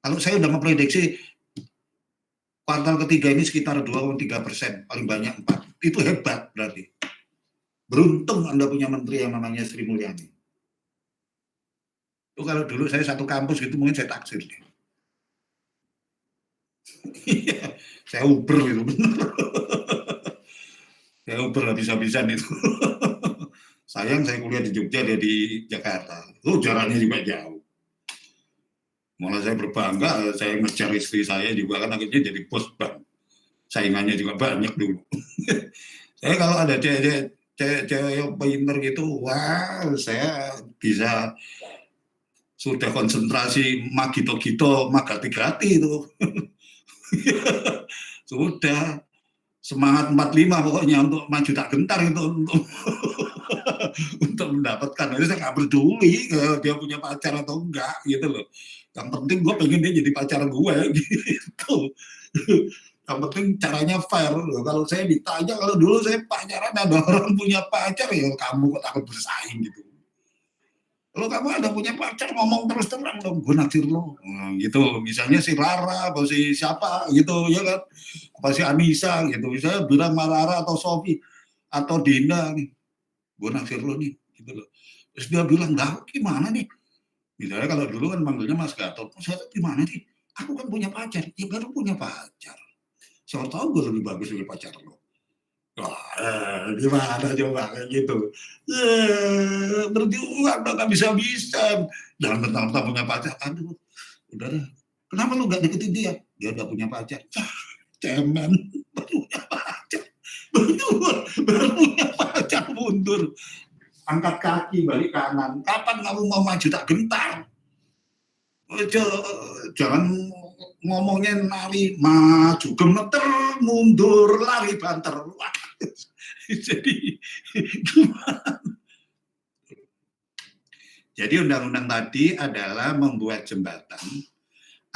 Kalau saya sudah memprediksi kuartal ketiga ini sekitar 2,3%, paling banyak 4. Itu hebat berarti. Beruntung Anda punya menteri yang namanya Sri Mulyani. Itu kalau dulu saya satu kampus gitu mungkin saya taksir. Saya uber itu benar. Saya uber habis-habisan itu. Sayang saya kuliah di Jogja, dia di Jakarta. Jaraknya juga jauh. Malah saya berbangga, saya ngejar istri saya juga kan akhirnya jadi bos bank. Saingannya juga banyak dulu. Saya kalau ada cewek yang pinter gitu, wah saya bisa sudah konsentrasi magito-gito, magati-gati itu. Sudah semangat 45 pokoknya untuk maju tak gentar itu untuk mendapatkan. Jadi saya nggak peduli kalau dia punya pacar atau enggak gitu loh. Yang penting gue pengen dia jadi pacar gue gitu. Yang penting caranya fair loh. Kalau saya ditanya, kalau dulu saya pacaran ada orang punya pacar, ya kamu kok takut bersaing gitu. Kalau kamu ada punya pacar ngomong terus terang dong, gue naksir lo, gitu. Misalnya si Rara atau si siapa gitu ya kan, apa si Anissa gitu. Misalnya bilang Rara atau Sofi atau Dinda nih, gue naksir lo nih, gitu loh. Terus dia bilang, dah gimana nih? Misalnya kalau dulu kan manggilnya Mas Gatot, saya gimana nih? Aku kan punya pacar, ya baru punya pacar. Saya tahu gue lebih bagus dari pacar lo. Wah, gimana coba kayak gitu? Berjuang dong, gak bisa-bisa. Jangan mentang-mentang punya pacar. Aduh, udah deh. Kenapa lu gak deketin dia? Dia udah punya pacar. Cemen, baru punya pacar. Baru punya pacar, mundur. angkat kaki balik kanan. Kapan kamu mau maju tak gentar? Jangan ngomongnya nari maju gemeter mundur lari banter. Jadi Jadi undang-undang tadi adalah membuat jembatan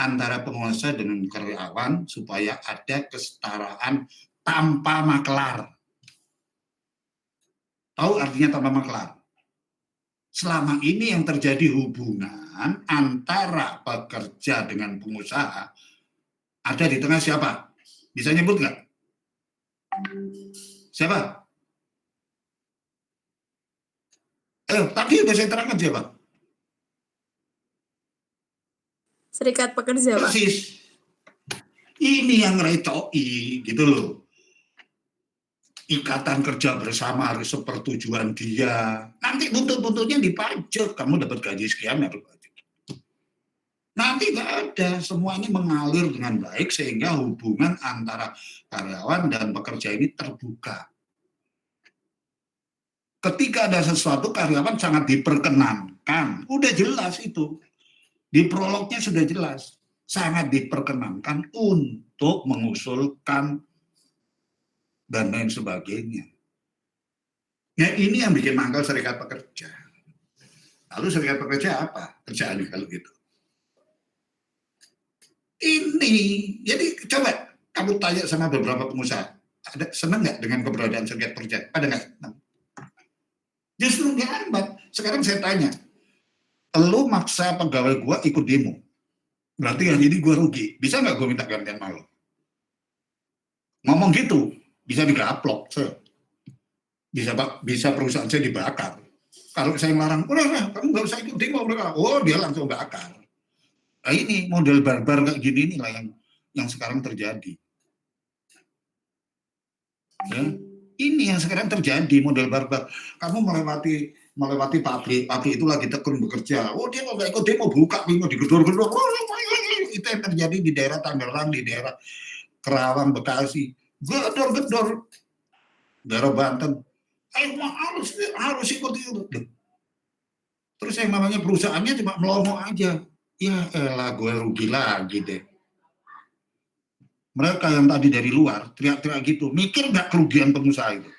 antara penguasa dengan karyawan supaya ada kesetaraan tanpa maklar. Tahu artinya tanpa maklar? Selama ini yang terjadi hubungan antara pekerja dengan pengusaha ada di tengah siapa? Bisa nyebut nggak? Siapa? Tadi udah saya terangkan siapa? Serikat Pekerja, Pak. Persis. Ini yang recoi, gitu loh. Ikatan kerja bersama harus sepertujuan dia. Nanti buntut-buntutnya dipajak. Kamu dapat gaji sekian, harus pajak. Nanti nggak ada. Semua ini mengalir dengan baik sehingga hubungan antara karyawan dan pekerja ini terbuka. Ketika ada sesuatu, karyawan sangat diperkenankan. Udah jelas itu. Di prolognya sudah jelas. Sangat diperkenankan untuk mengusulkan dan lain sebagainya. Ya ini yang bikin mangkal serikat pekerja. Lalu serikat pekerja apa kerjaannya kalau gitu? Ini, jadi coba kamu tanya sama beberapa pengusaha, ada senang nggak dengan keberadaan serikat pekerja? Ada nggak? Justru nggak hambat. Sekarang saya tanya, lu maksa pegawai gua ikut demo, berarti yang ini gua rugi. Bisa nggak gua minta gantian malu? Ngomong gitu, bisa digaplok. Bisa perusahaan saya dibakar. Kalau saya ngelarang, udah kamu nggak usah ikut demo, oh dia langsung bakar. Nah ini model barbar kayak gini inilah yang sekarang terjadi. Ya. Ini yang sekarang terjadi, model barbar. Kamu melewati pabrik itu lagi tekun bekerja. Oh dia nggak ikut demo, buka pintu digedor-gedor. Itu yang terjadi di daerah Tangerang, di daerah Kerawang, Bekasi. Gedor-gedor. Daerah Banten. Harus ikut itu. Terus yang namanya perusahaannya cuma melongo aja. Ya elah gue rugi lagi deh. Mereka yang tadi dari luar teriak-teriak gitu, mikir nggak kerugian pengusaha itu?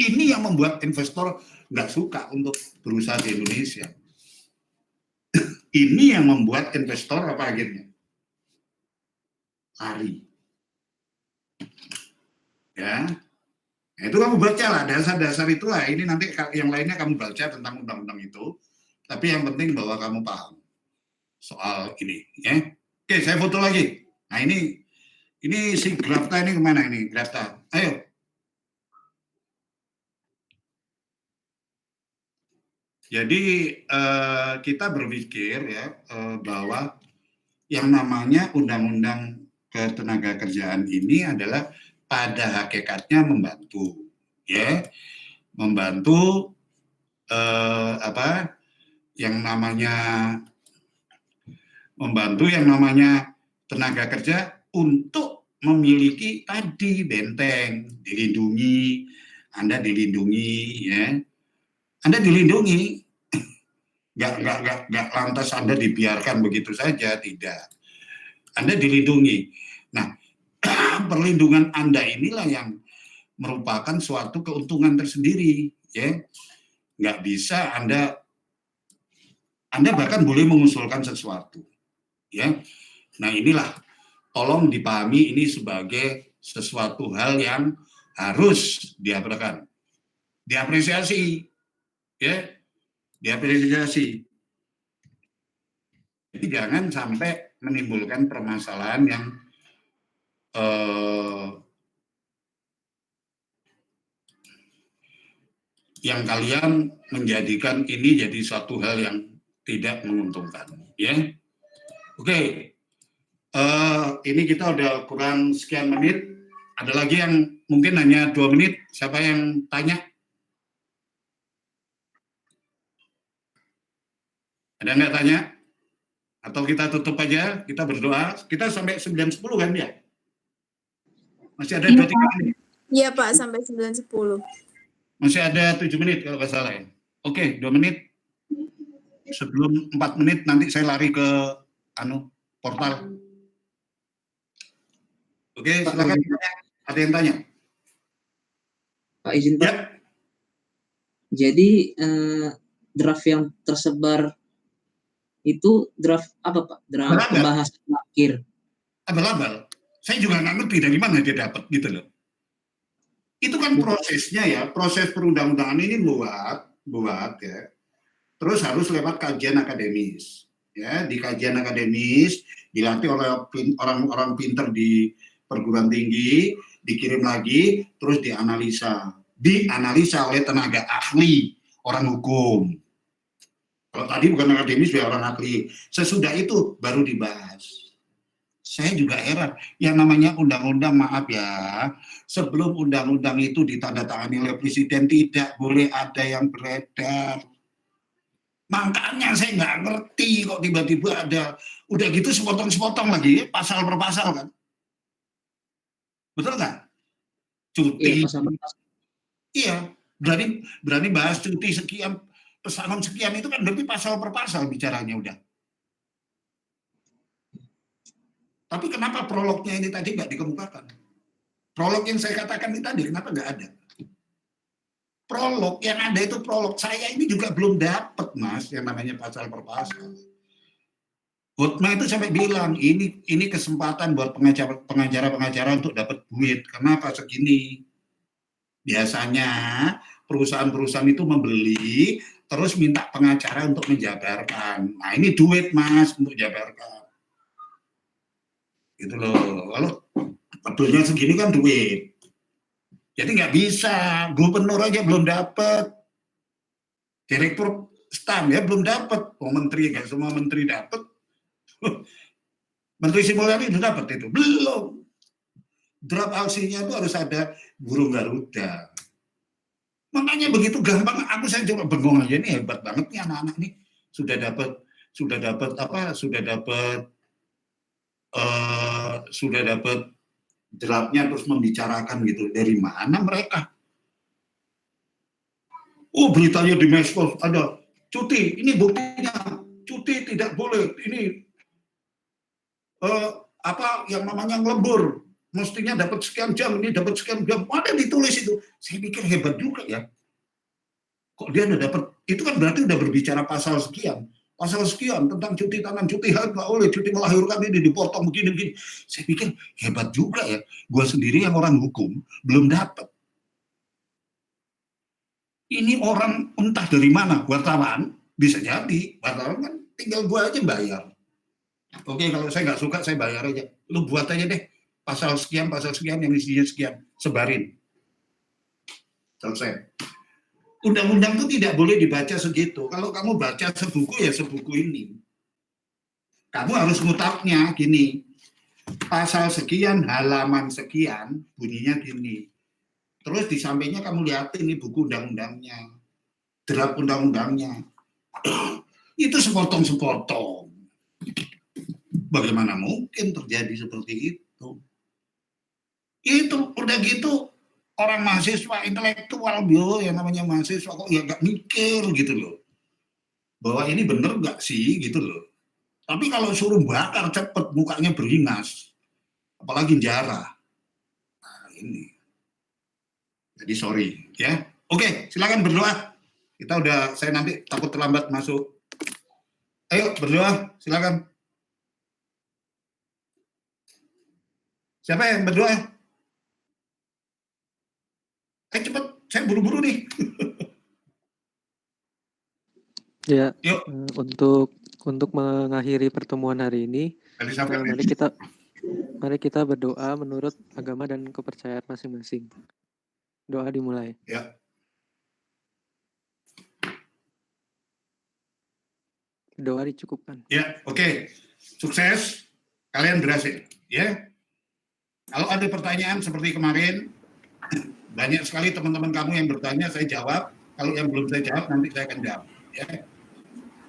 Ini yang membuat investor nggak suka untuk berusaha di Indonesia. Ini yang membuat investor apa akhirnya? Lari. Ya, nah, itu kamu baca lah dasar-dasar itulah. Ini nanti yang lainnya kamu baca tentang undang-undang itu. Tapi yang penting bahwa kamu paham soal ini. Ya, oke saya foto lagi. Nah ini si Grafta ini kemana ini? Grafta, ayo. Jadi kita berpikir ya bahwa yang namanya undang-undang ketenagakerjaan ini adalah pada hakikatnya membantu, ya, membantu membantu yang namanya tenaga kerja untuk memiliki tadi benteng, dilindungi, Anda dilindungi, ya, Anda dilindungi, nggak lantas Anda dibiarkan begitu saja, tidak, Anda dilindungi. Nah, perlindungan Anda inilah yang merupakan suatu keuntungan tersendiri, ya, nggak bisa Anda bahkan boleh mengusulkan sesuatu, ya. Nah inilah. Tolong dipahami ini sebagai sesuatu hal yang harus diapresiasi, ya, diapresiasi. Jadi jangan sampai menimbulkan permasalahan yang kalian menjadikan ini jadi suatu hal yang tidak menguntungkan, ya. Oke. Ini kita udah kurang sekian menit. Ada lagi yang mungkin hanya 2 menit. Siapa yang tanya? Ada nggak tanya? Atau kita tutup aja, kita berdoa. Kita sampai 9.10 kan ya? Masih ada 2-3 menit. Iya Pak, sampai 9.10. Masih ada 7 menit kalau nggak salah ya. Oke, 2 menit. Sebelum 4 menit nanti saya lari ke portal. Oke, Pak, silakan. izin, Ada yang tanya? Pak izin Pak. Ya. Jadi draft yang tersebar itu draft apa Pak? Draft Abal-abal. pembahasan akhir. Abal-abal. Saya juga nggak ngerti dari mana dia dapat gitu loh. Itu kan prosesnya ya, proses perundang-undangan ini buat ya. Terus harus lewat kajian akademis. Ya, di kajian akademis dilatih oleh orang-orang pinter di perguruan tinggi, dikirim lagi, terus dianalisa oleh tenaga ahli, orang hukum. Kalau tadi bukan akademis, ya orang ahli. Sesudah itu baru dibahas. Saya juga heran, yang namanya undang-undang, maaf ya, sebelum undang-undang itu ditandatangani oleh presiden tidak boleh ada yang beredar. Makanya saya nggak ngerti kok tiba-tiba ada, udah gitu sepotong-sepotong lagi, pasal per pasal kan. Betul nggak? Cuti. Iya, berani bahas cuti sekian, pesangon sekian itu kan berarti pasal per pasal bicaranya udah. Tapi kenapa prolognya ini tadi nggak dikemukakan? Prolog yang saya katakan ini tadi, kenapa nggak ada? Prolog yang ada itu prolog. Saya ini juga belum dapat, Mas, yang namanya pasal per pasal. Hotma itu sampai bilang, ini kesempatan buat pengacara-pengacara untuk dapat duit. Kenapa segini? Biasanya perusahaan-perusahaan itu membeli, terus minta pengacara untuk menjabarkan. Nah, ini duit, Mas, untuk jabarkan. Gitu loh. Kalau pedulnya segini kan duit. Jadi nggak bisa. Gubernur aja belum dapat. Direktur STAN ya belum dapat. Menteri nggak semua menteri dapat. Menteri Sri Mulyani itu dapat itu. Belum. Draft aksinya itu harus ada burung Garuda. Makanya begitu gampang. Saya coba bengong aja, ini hebat banget nih anak-anak nih. Sudah dapat draftnya terus membicarakan gitu. Dari mana mereka? Oh, beritanya di medsos ada cuti. Ini buktinya cuti tidak boleh. Ini yang namanya ngelembur. Mestinya dapat sekian jam, ini dapat sekian jam. Ada ditulis itu. Saya pikir hebat juga ya. Kok dia udah dapat? Itu kan berarti udah berbicara pasal sekian. Pasal sekian tentang cuti tangan, cuti haid nggak boleh, cuti melahirkan ini dipotong begini. Saya pikir hebat juga ya. Gue sendiri yang orang hukum belum dapat. Ini orang entah dari mana, wartawan bisa jadi. Wartawan kan tinggal gue aja bayar. Oke, kalau saya nggak suka saya bayar aja. Lu buat aja deh pasal sekian yang isinya sekian, sebarin. Selesai. Undang-undang itu tidak boleh dibaca segitu. Kalau kamu baca sebuku ya sebuku ini. Kamu harus ngutaknya gini. Pasal sekian, halaman sekian, bunyinya gini. Terus di sampingnya kamu lihat ini buku undang-undangnya. Draft undang-undangnya. Itu sepotong-sepotong. Bagaimana mungkin terjadi seperti itu? Itu udah gitu. Orang mahasiswa intelektual, yang namanya mahasiswa kok ya nggak mikir gitu loh. Bahwa ini bener nggak sih gitu loh. Tapi kalau suruh bakar cepet mukanya beringas. Apalagi jarah. Nah ini. Jadi sorry ya. Oke, silakan berdoa. Saya nanti takut terlambat masuk. Ayo berdoa, silakan. Siapa yang berdoa? Cepet, saya buru-buru nih. Ya, Yuk. Untuk mengakhiri pertemuan hari ini, mari kita berdoa menurut agama dan kepercayaan masing-masing. Doa dimulai. Ya. Doa dicukupkan. Ya, oke. Sukses. Kalian berhasil, ya. Kalau ada pertanyaan seperti kemarin, banyak sekali teman-teman kamu yang bertanya, saya jawab. Kalau yang belum saya jawab, nanti saya akan jawab. Ya.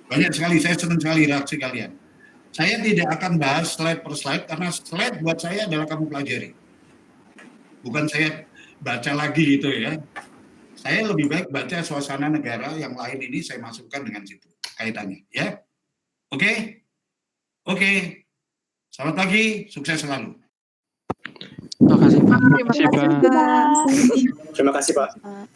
Banyak sekali, saya senang sekali reaksi kalian. Saya tidak akan bahas slide per slide, karena slide buat saya adalah kamu pelajari. Bukan saya baca lagi gitu ya. Saya lebih baik baca suasana negara yang lain ini saya masukkan dengan situ kaitannya, ya. Oke? Oke. Selamat pagi, sukses selalu. Terima kasih Pak. Terima kasih, Pak. Terima kasih, Pak. Pak.